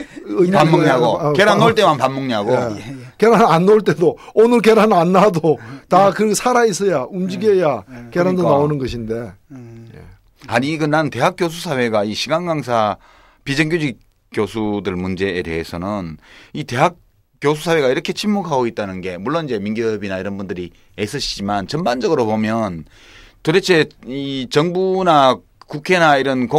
밥 먹냐고. 계란 놓을 때만 밥 먹냐고. 예. 계란 안 놓을 때도 오늘 계란 안 놔도 다 그 살아 있어야 움직여야 계란도 그러니까. 나오는 것인데. 예. 아니, 난 대학 교수 사회가 이 시간 강사 비정규직 교수들 문제에 대해서는 이 대학 교수 사회가 이렇게 침묵하고 있다는 게 물론 이제 민기업이나 이런 분들이 애쓰시지만 전반적으로 보면 도대체 이 정부나 국회나 이런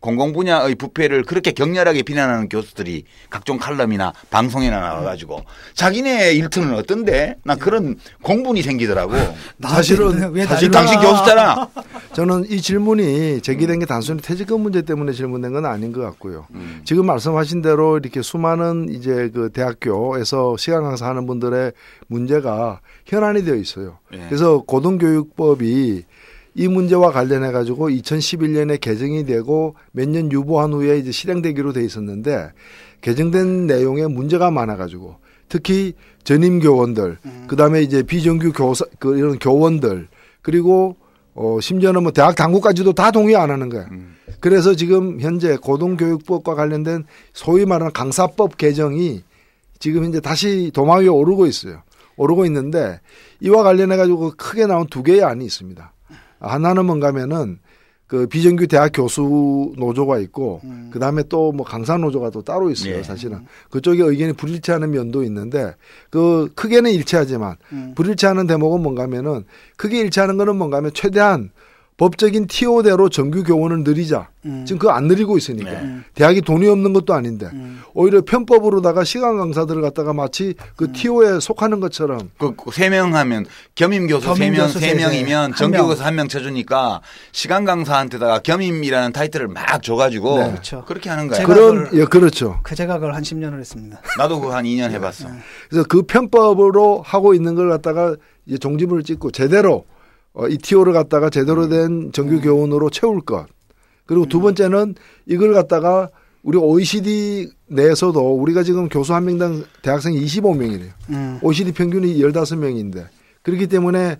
공공 분야의 부패를 그렇게 격렬하게 비난하는 교수들이 각종 칼럼이나 방송에나 나와가지고 자기네 일터는 어떤데? 난 그런 공분이 생기더라고. 사실은 당신 교수잖아. 저는 이 질문이 제기된 게 단순히 퇴직금 문제 때문에 질문된 건 아닌 것 같고요. 지금 말씀하신 대로 이렇게 수많은 이제 그 대학교에서 시간 강사하는 분들의 문제가 현안이 되어 있어요. 예. 그래서 고등교육법이 이 문제와 관련해 가지고 2011년에 개정이 되고 몇 년 유보한 후에 이제 실행되기로 돼 있었는데 개정된 내용에 문제가 많아 가지고 특히 전임 교원들, 그다음에 이제 비정규 교사 이런 교원들 그리고 심지어는 뭐 대학 당국까지도 다 동의 안 하는 거야. 그래서 지금 현재 고등교육법과 관련된 소위 말하는 강사법 개정이 지금 현재 다시 도마 위에 오르고 있어요. 오르고 있는데 이와 관련해 가지고 크게 나온 두 개의 안이 있습니다. 하나는 뭔가면은 그 비정규 대학 교수 노조가 있고 그다음에 또 뭐 강사 노조가 또 따로 있어요. 네. 사실은 그쪽에 의견이 불일치하는 면도 있는데 그 크게는 일치하지만 불일치하는 대목은 뭔가면은 크게 일치하는 거는 뭔가면 최대한 법적인 TO대로 정규 교원을 늘리자. 지금 그거 안 늘리고 있으니까. 대학이 돈이 없는 것도 아닌데 오히려 편법으로다가 시간 강사들을 갖다가 마치 그 TO에 속하는 것처럼. 그 3명 하면 겸임 교수 3명이면 정규 교수 1명 쳐주니까 시간 강사한테다가 겸임이라는 타이틀을 막 줘가지고 네. 그렇죠. 그렇게 하는 거예요. 그렇죠. 제가 그걸 한 10년을 했습니다. 나도 그거 한 2년 해봤어. 그래서 그 편법으로 하고 있는 걸 갖다가 이제 종지부를 찍고 제대로 이 TO를 갖다가 제대로 된 정규 교원으로 채울 것. 그리고 두 번째는 이걸 갖다가 우리 OECD 내에서도 우리가 지금 교수 한 명당 대학생이 25명이래요. OECD 평균이 15명인데 그렇기 때문에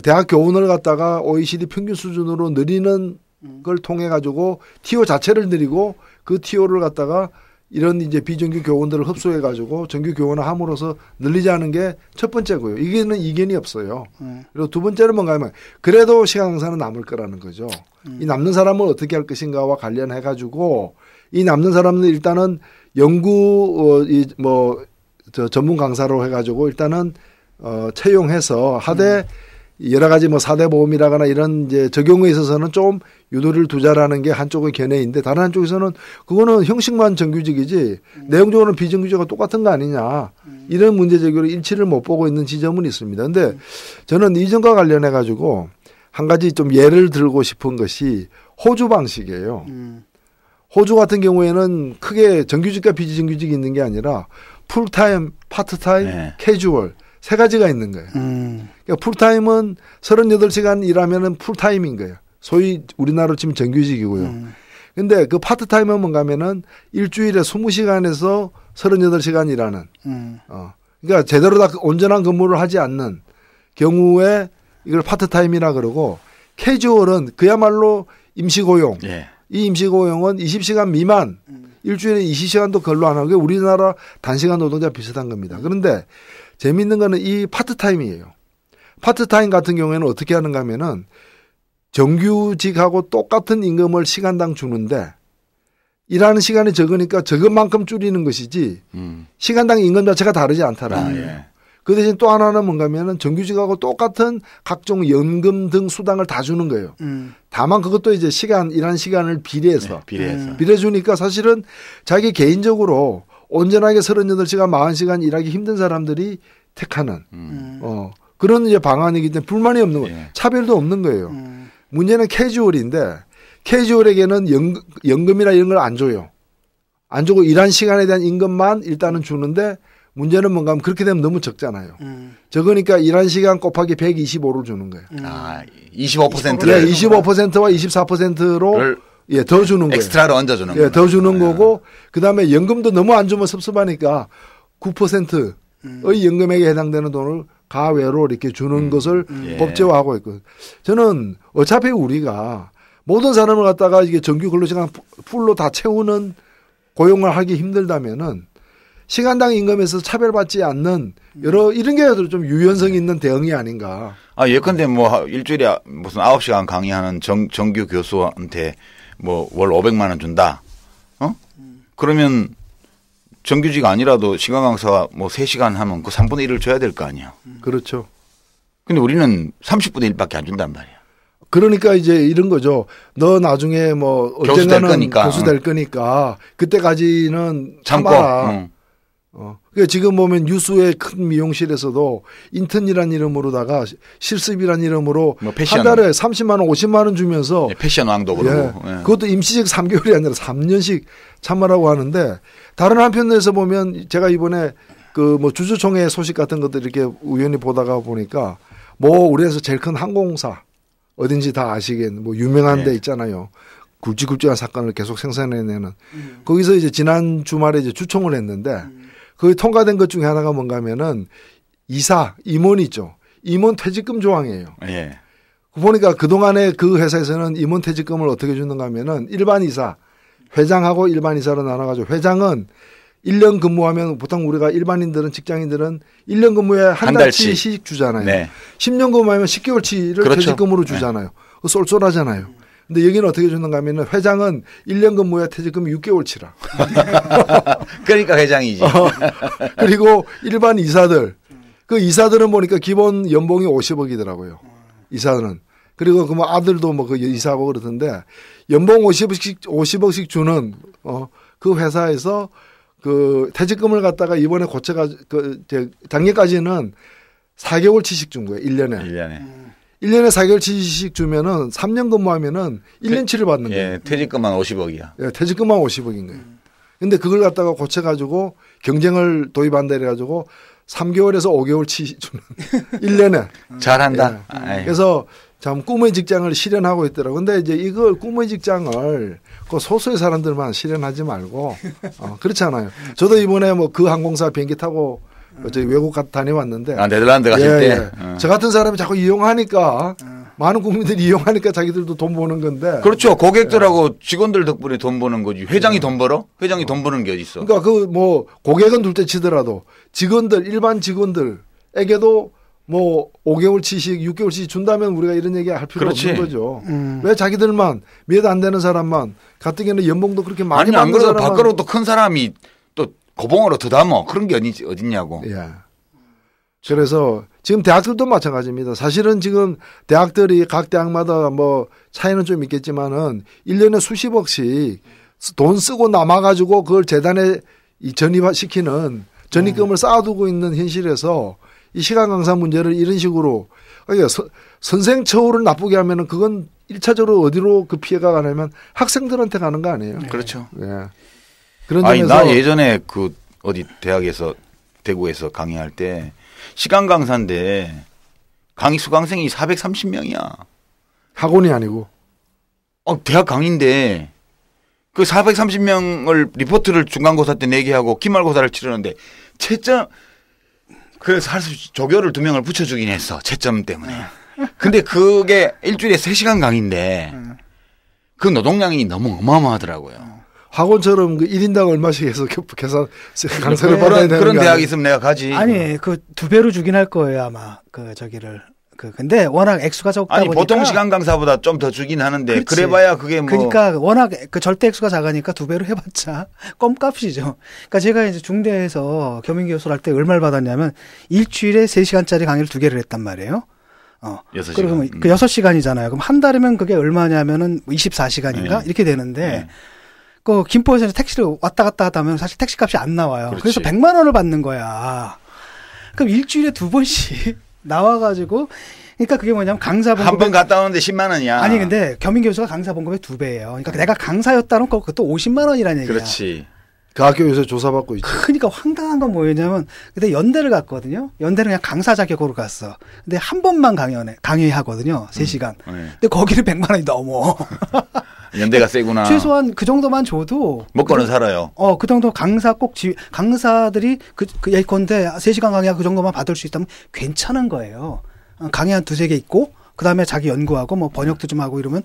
대학 교원을 갖다가 OECD 평균 수준으로 늘리는 걸 통해 가지고 TO 자체를 늘리고 그 TO를 갖다가 이런 이제 비정규 교원들을 흡수해 가지고 정규 교원을 함으로써 늘리자는 게 첫 번째고요. 이게는 이견이 없어요. 그리고 두 번째는 뭔가 하면 그래도 시간 강사는 남을 거라는 거죠. 이 남는 사람을 어떻게 할 것인가와 관련해 가지고 이 남는 사람은 일단은 연구 전문 강사로 해 가지고 일단은 채용해서 하되 여러 가지 뭐 4대 보험이라거나 이런 이제 적용에 있어서는 좀 유도리를 두자라는 게 한쪽의 견해인데 다른 한쪽에서는 그거는 형식만 정규직이지 내용적으로는 비정규직과 똑같은 거 아니냐. 이런 문제 제기로 일치를 못 보고 있는 지점은 있습니다. 근데 저는 이전과 관련해 가지고 한 가지 좀 예를 들고 싶은 것이 호주 방식이에요. 호주 같은 경우에는 크게 정규직과 비정규직이 있는 게 아니라 풀타임, 파트타임, 캐주얼 세 가지가 있는 거예요. 그러니까 풀타임은 38시간 일하면은 풀타임인 거예요. 소위 우리나라로 치면 정규직이고요. 근데 그 파트타임은 뭔가 하면은 일주일에 20시간에서 38시간 일하는. 그러니까 제대로 다 온전한 근무를 하지 않는 경우에 이걸 파트타임이라 그러고 캐주얼은 그야말로 임시고용. 예. 이 임시고용은 20시간 미만 일주일에 20시간도 근로 안 하고 우리나라 단시간 노동자 비슷한 겁니다. 그런데 재미있는 거는 이 파트타임이에요. 파트타임 같은 경우에는 어떻게 하는가 하면은 정규직하고 똑같은 임금을 시간당 주는데 일하는 시간이 적으니까 적은 만큼 줄이는 것이지 시간당 임금 자체가 다르지 않다라는 거예요. 예. 그 대신 또 하나는 뭔가 하면은 정규직하고 똑같은 각종 연금 등 수당을 다 주는 거예요. 다만 그것도 이제 일하는 시간을 비례해서. 네, 비례해 주니까 사실은 자기 개인적으로 온전하게 38시간, 40시간 일하기 힘든 사람들이 택하는 그런 이제 방안이기 때문에 불만이 없는 거예요. 차별도 없는 거예요. 문제는 캐주얼인데 캐주얼에게는 연금이나 이런 걸 안 줘요. 안 주고 일한 시간에 대한 임금만 일단은 주는데 문제는 뭔가 하면 그렇게 되면 너무 적잖아요. 적으니까 일한 시간 곱하기 125를 주는 거예요. 25%를. 네, 25%와 24%로 예, 더 주는 거예요. 엑스트라로 얹어주는 거예요. 예, 더 주는 거고 그다음에 연금도 너무 안 주면 섭섭하니까 9%의 연금액에 해당되는 돈을 가외로 이렇게 주는 것을 법제화하고 있거든요. 저는 어차피 우리가 모든 사람을 갖다가 이게 정규 근로시간 풀로 다 채우는 고용을 하기 힘들다면은 시간당 임금에서 차별받지 않는 여러 이런 게 좀 유연성 있는 대응이 아닌가. 예컨대 뭐 일주일에 무슨 9시간 강의하는 정규 교수한테 뭐 월 500만 원 준다. 그러면 정규직 아니라도 시간 강사가 뭐 3시간 하면 그 3분의 1을 줘야 될 거 아니야. 그렇죠. 근데 우리는 30분의 1밖에 안 준단 말이야. 그러니까 이제 이런 거죠. 너 나중에 뭐 언젠가는 교수 될 거니까 그때까지는 참아라. 그러니까 지금 보면 뉴스의 큰 미용실에서도 인턴이란 이름으로다가 실습이란 이름으로 뭐 패션. 한 달에 30만 원, 50만 원 주면서 패션 왕도 그러고. 그것도 임시직 3개월이 아니라 3년씩 참아라고 하는데 다른 한편에서 보면 제가 이번에 그 뭐 주주총회 소식 같은 것들 이렇게 우연히 보다가 보니까 뭐 우리나라에서 제일 큰 항공사 어딘지 다 아시겠는 뭐 유명한 데 있잖아요. 굵직굵직한 사건을 계속 생산해내는 거기서 이제 지난 주말에 이제 주총을 했는데 거기 통과된 것 중에 하나가 뭔가 하면은 임원 있죠. 임원 퇴직금 조항이에요. 예. 보니까 그동안에 그 회사에서는 임원 퇴직금을 어떻게 주는가 하면은 일반 이사, 회장하고 일반 이사로 나눠가지고 회장은 1년 근무하면 보통 우리가 일반인들은 직장인들은 1년 근무에 한 달치씩 주잖아요. 네. 10년 근무하면 10개월치를 그렇죠. 퇴직금으로 주잖아요. 네. 쏠쏠하잖아요. 근데 여기는 어떻게 주는가 하면은 회장은 1년 근무에 퇴직금이 6개월치라. 그러니까 회장이지. 그리고 일반 이사들. 그 이사들은 보니까 기본 연봉이 50억이더라고요. 이사들은. 그리고 그 뭐 아들도 뭐 그 이사하고 그러던데 연봉 50억씩 주는 그 회사에서 그 퇴직금을 갖다가 이번에 작년까지는 4개월치씩 준 거예요. 1년에 4개월치씩 주면은 3년 근무하면은 1년치를 받는 거예요. 예, 퇴직금만 50억이야. 예, 퇴직금만 50억인 거예요. 근데 그걸 갖다가 고쳐가지고 경쟁을 도입한다 해가지고 3개월에서 5개월치 주는 1년에. 잘한다. 예. 그래서 참 꿈의 직장을 실현하고 있더라고요. 근데 이제 이걸 꿈의 직장을 그 소수의 사람들만 실현하지 말고 그렇잖아요. 저도 이번에 뭐 그 항공사 비행기 타고 저기 외국 다녀왔는데. 네덜란드 가실 때. 저 같은 사람이 자꾸 이용하니까 많은 국민들이 이용하니까 자기들도 돈 버는 건데. 그렇죠. 고객들하고 직원들 덕분에 돈 버는 거지. 회장이 돈 벌어? 회장이 돈 버는 게 어디 있어? 그러니까 그 뭐 고객은 둘째 치더라도 직원들 일반 직원들에게도 뭐 5개월치씩 6개월치씩 준다면 우리가 이런 얘기 할 필요 없는 거죠. 왜 자기들만 몇 안 되는 사람만 가뜩이나 연봉도 그렇게 많이 받는 사람만. 아니 안 그래도 밖으로 또 큰 사람이 또 고봉으로 더 담어. 그런 게 어딨냐고. 예. 그래서 지금 대학들도 마찬가지입니다. 사실은 지금 대학들이 각 대학마다 뭐 차이는 좀 있겠지만은 1년에 수십억씩 돈 쓰고 남아가지고 그걸 재단에 전입시키는 전입금을 쌓아두고 있는 현실에서 이 시간 강사 문제를 이런 식으로 그러니까 선생 처우를 나쁘게 하면은 그건 1차적으로 어디로 그 피해가 가냐면 학생들한테 가는 거 아니에요? 그렇죠. 예. 그런 아니, 점에서 나 예전에 그 어디 대학에서 대구에서 강의할 때 시간 강사인데 강의 수강생이 430명이야. 학원이 아니고. 대학 강의인데 그 430명을 리포트를 중간고사 때 내게 하고 기말고사를 치르는데 채점 그래서 할 수 없이 조교를 2명을 붙여주긴 했어. 채점 때문에. 근데 그게 일주일에 3시간 강의인데 그 노동량이 너무 어마어마하더라고요. 학원처럼 그 1인당 얼마씩 해서 계산 강사를 받아야 되는 그런 대학이 있으면 내가 가지. 아니 그 2배로 주긴 할 거예요 아마 그 저기를. 근데 워낙 액수가 적다 아니 보니까 보통 시간 강사보다 좀 더 주긴 하는데 그렇지. 그래봐야 그게 뭐 그러니까 워낙 그 절대 액수가 작으니까 2배로 해봤자 껌값이죠. 그러니까 제가 이제 중대에서 겸임교수를 할 때 얼마를 받았냐면 일주일에 3시간짜리 강의를 2개를 했단 말이에요. 6시간. 그러면 그 6시간이잖아요. 그럼 한 달이면 그게 얼마냐면은 24시간인가 이렇게 되는데 그 김포에서 택시를 왔다 갔다 하다면 사실 택시값이 안 나와요. 그렇지. 그래서 100만 원을 받는 거야. 그럼 일주일에 2번씩 나와가지고 그러니까 그게 뭐냐면 강사 봉급에 한 번 갔다 오는데 10만 원이야. 아니 근데 겸임교수가 강사 봉급의 2배예요. 그러니까 내가 강사였다는 거 그것도 50만 원이라는 얘기야. 그렇지. 그 학교 요새 조사받고 있죠. 그러니까 황당한 건 뭐였냐면 그때 연대를 갔거든요. 연대를 그냥 강사 자격으로 갔어. 근데 한 번만 강의하거든요. 3시간. 근데 거기는 100만 원이 넘어. 연대가 세구나. 최소한 그 정도만 줘도 먹고는 살아요. 그 정도 강사 강사들이 예컨대 3시간 강의하고 그 정도만 받을 수 있다면 괜찮은 거예요. 강의 한 2-3개 있고 그다음에 자기 연구하고 뭐 번역도 좀 하고 이러면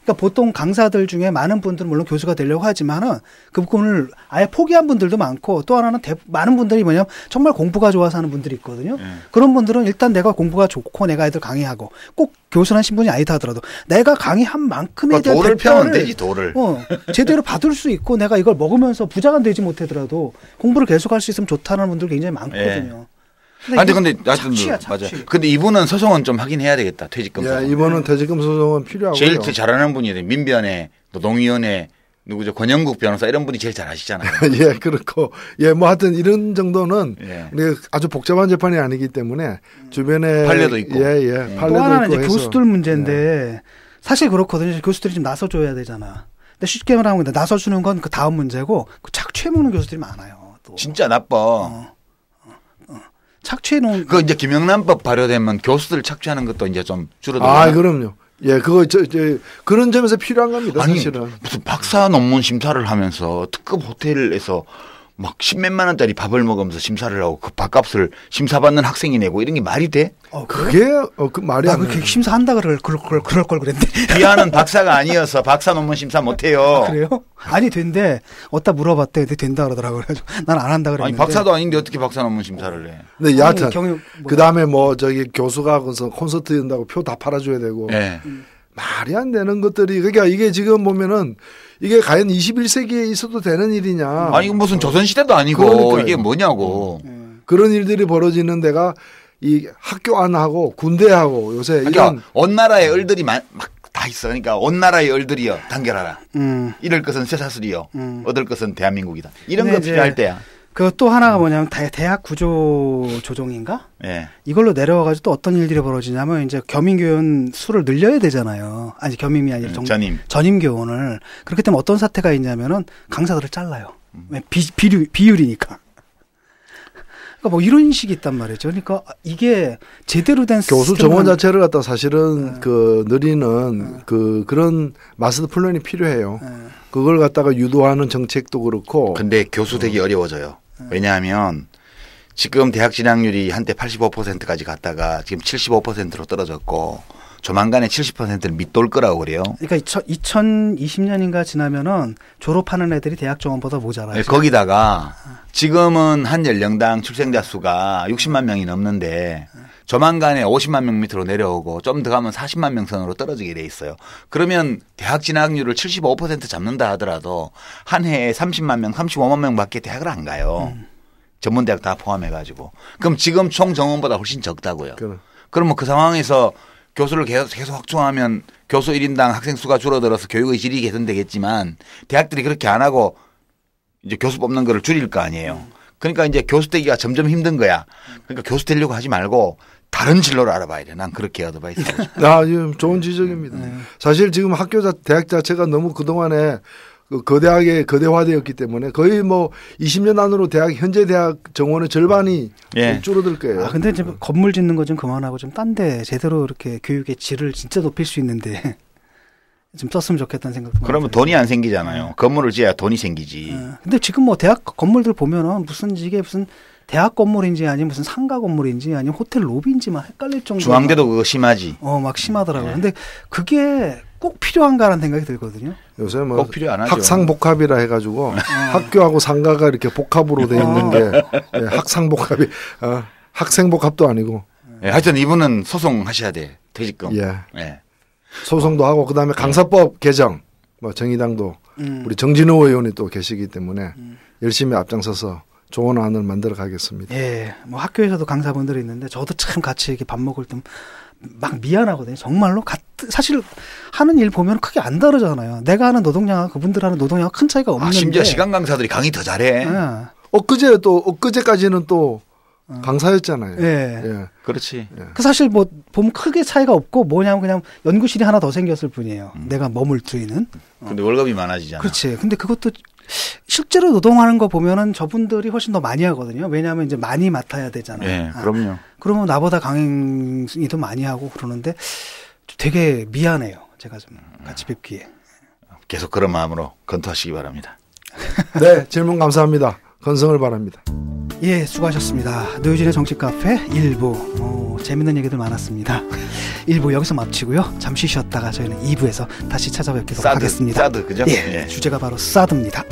그러니까 보통 강사들 중에 많은 분들은 물론 교수가 되려고 하지만은 그 부분을 아예 포기한 분들도 많고 또 하나는 많은 분들이 뭐냐면 정말 공부가 좋아서 하는 분들이 있거든요. 그런 분들은 일단 내가 공부가 좋고 내가 애들 강의하고 꼭 교수란 신분이 아니다 하더라도 내가 강의한 만큼에 대한 도를 대가를 펴면 되지 도를. 제대로 받을 수 있고 내가 이걸 먹으면서 부자가 되지 못하더라도 공부를 계속할 수 있으면 좋다는 분들 굉장히 많거든요. 근데 맞아. 근데 이분은 소송은 좀 하긴 해야 되겠다. 퇴직금 소송. 이번은 퇴직금 소송은 필요하고요. 제일 잘하는 분이 민변회, 노동위원회, 누구죠? 권영국 변호사 이런 분이 제일 잘하시잖아요. 예, 그렇고 뭐 하여튼 이런 정도는 아주 복잡한 재판이 아니기 때문에 주변에 판례도 있고. 판례도 또 하나는 이제 교수들 문제인데 사실 그렇거든요. 교수들이 좀 나서줘야 되잖아. 근데 쉽게 말하면 나서주는 건 그 다음 문제고 그 착취해 먹는 교수들이 많아요. 또. 진짜 나빠. 착취해놓은. 그 이제 김영란법 발효되면 교수들 착취하는 것도 이제 좀 줄어들어요. 그럼요. 예, 그거 그런 점에서 필요한 겁니다. 아니, 사실은. 무슨 박사 논문 심사를 하면서 특급 호텔에서 막 10몇만 원짜리 밥을 먹으면서 심사를 하고 그 밥값을 심사받는 학생이 내고 이런 게 말이 돼? 그게 그 말이 안 돼. 그렇게 심사한다 그럴 걸 그랬는데. 비하는 박사가 아니어서 박사 논문 심사 못 해요. 그래요? 아니 된대. 어디다 물어봤대. 근데 된다 그러더라고요. 그래서 난 안 한다 그랬는데. 아니 박사도 아닌데 어떻게 박사 논문 심사를 해? 네, 여하튼 그다음에 뭐 교수가 그래서 콘서트 연다고 표 다 팔아줘야 되고. 네. 말이 안 되는 것들이 그러니까 이게 지금 보면은 이게 과연 21세기에 있어도 되는 일이냐. 아니 이건 무슨 조선시대도 아니고 그러니까요. 이게 뭐냐고. 그런 일들이 벌어지는 데가 이 학교 안하고 군대하고 요새 그러니까 이런 온 나라의 을들이 막 다 있어. 그러니까 온 나라의 을들이여 단결하라. 잃을 것은 쇠사슬이여. 얻을 것은 대한민국이다. 이런 거 필요할 때야. 그 또 하나가 뭐냐면 대학 구조 조정인가? 예. 이걸로 내려와가지고 또 어떤 일들이 벌어지냐면 이제 겸임교원 수를 늘려야 되잖아요. 아니 겸임이 아니라 전임 교원을. 그렇기 때문에 어떤 사태가 있냐면은 강사들을 잘라요. 비율이니까. 그러니까 뭐 이런 식이 있단 말이죠. 그러니까 이게 제대로 된 교수 정원 자체를 갖다 사실은 그 늘리는 그런 마스터 플랜이 필요해요. 그걸 갖다가 유도하는 정책도 그렇고. 근데 교수 되기 어려워져요. 왜냐하면 지금 대학 진학률이 한때 85%까지 갔다가 지금 75%로 떨어졌고 조만간에 70%를 밑돌 거라고 그래요. 그러니까 2020년인가 지나면은 졸업하는 애들이 대학 정원보다 모자라요. 네, 거기다가 지금은 한 연령당 출생자 수가 60만 명이 넘는데 조만간에 50만 명 밑으로 내려오고 좀 더 가면 40만 명 선으로 떨어지게 돼 있어요. 그러면 대학 진학률을 75% 잡는다 하더라도 한 해에 30만 명, 35만 명밖에 대학을 안 가요. 전문대학 다 포함해가지고. 그럼 지금 총 정원보다 훨씬 적다고요. 그러면 그 상황에서 교수를 계속 확충하면 교수 1인당 학생 수가 줄어들어서 교육의 질이 개선되겠지만 대학들이 그렇게 안 하고 이제 교수 뽑는 거를 줄일 거 아니에요. 그러니까 이제 교수 되기가 점점 힘든 거야. 그러니까 교수 되려고 하지 말고 다른 진로를 알아봐야 돼. 난 그렇게 어드바이스 하고 좋은 지적입니다. 사실 지금 대학 자체가 너무 그동안에 거대하게 거대화되었기 때문에 거의 뭐 20년 안으로 현재 대학 정원의 절반이 줄어들 거예요. 근데 지금 건물 짓는 거 좀 그만하고 좀 딴 데 제대로 이렇게 교육의 질을 진짜 높일 수 있는데 좀 썼으면 좋겠다는 생각도. 그러면 돈이 안 생기잖아요. 건물을 지어야 돈이 생기지. 근데 지금 뭐 대학 건물들 보면은 무슨 이게 무슨 대학 건물인지 아니면 무슨 상가 건물인지 아니면 호텔 로비인지 막 헷갈릴 정도. 중앙대도 그거 심하지. 막 심하더라고요. 근데 그게 꼭 필요한가라는 생각이 들거든요. 요새 뭐 꼭 필요 안 하죠. 학상복합이라 해가지고 학교하고 상가가 이렇게 복합으로 돼 있는 게 학상복합이 학생복합도 아니고. 하여튼 이분은 소송하셔야 돼. 퇴직금. 소송도 하고 그다음에 강사법 개정 뭐 정의당도 우리 정진우 의원이 또 계시기 때문에 열심히 앞장서서 좋은 안을 만들어 가겠습니다. 예, 뭐 학교에서도 강사분들이 있는데 저도 참 같이 이렇게 밥 먹을 때 막 미안하거든요. 정말로 사실 하는 일 보면 크게 안 다르잖아요. 내가 하는 노동량과 그분들 하는 노동량과 큰 차이가 없는데. 심지어 시간 강사들이 강의 더 잘해. 엊그제까지는 또 강사였잖아요. 예. 그렇지. 그 사실 뭐 보면 크게 차이가 없고 뭐냐면 그냥 연구실이 하나 더 생겼을 뿐이에요. 내가 머물 수 있는. 근데 월급이 많아지잖아. 그렇지. 근데 그것도 실제로 노동하는 거 보면은 저분들이 훨씬 더 많이 하거든요. 왜냐하면 이제 많이 맡아야 되잖아요. 네, 그럼요. 그러면 나보다 강의도 많이 하고 그러는데 되게 미안해요. 제가 좀 같이 뵙기에. 계속 그런 마음으로 검토하시기 바랍니다. 네, 질문 감사합니다. 건성을 바랍니다. 예, 수고하셨습니다. 노유진의 정치 카페 1부 재밌는 얘기들 많았습니다. 1부 여기서 마치고요. 잠시 쉬었다가 저희는 2부에서 다시 찾아뵙도록 하겠습니다. 사드, 그죠? 예, 주제가 바로 사드입니다.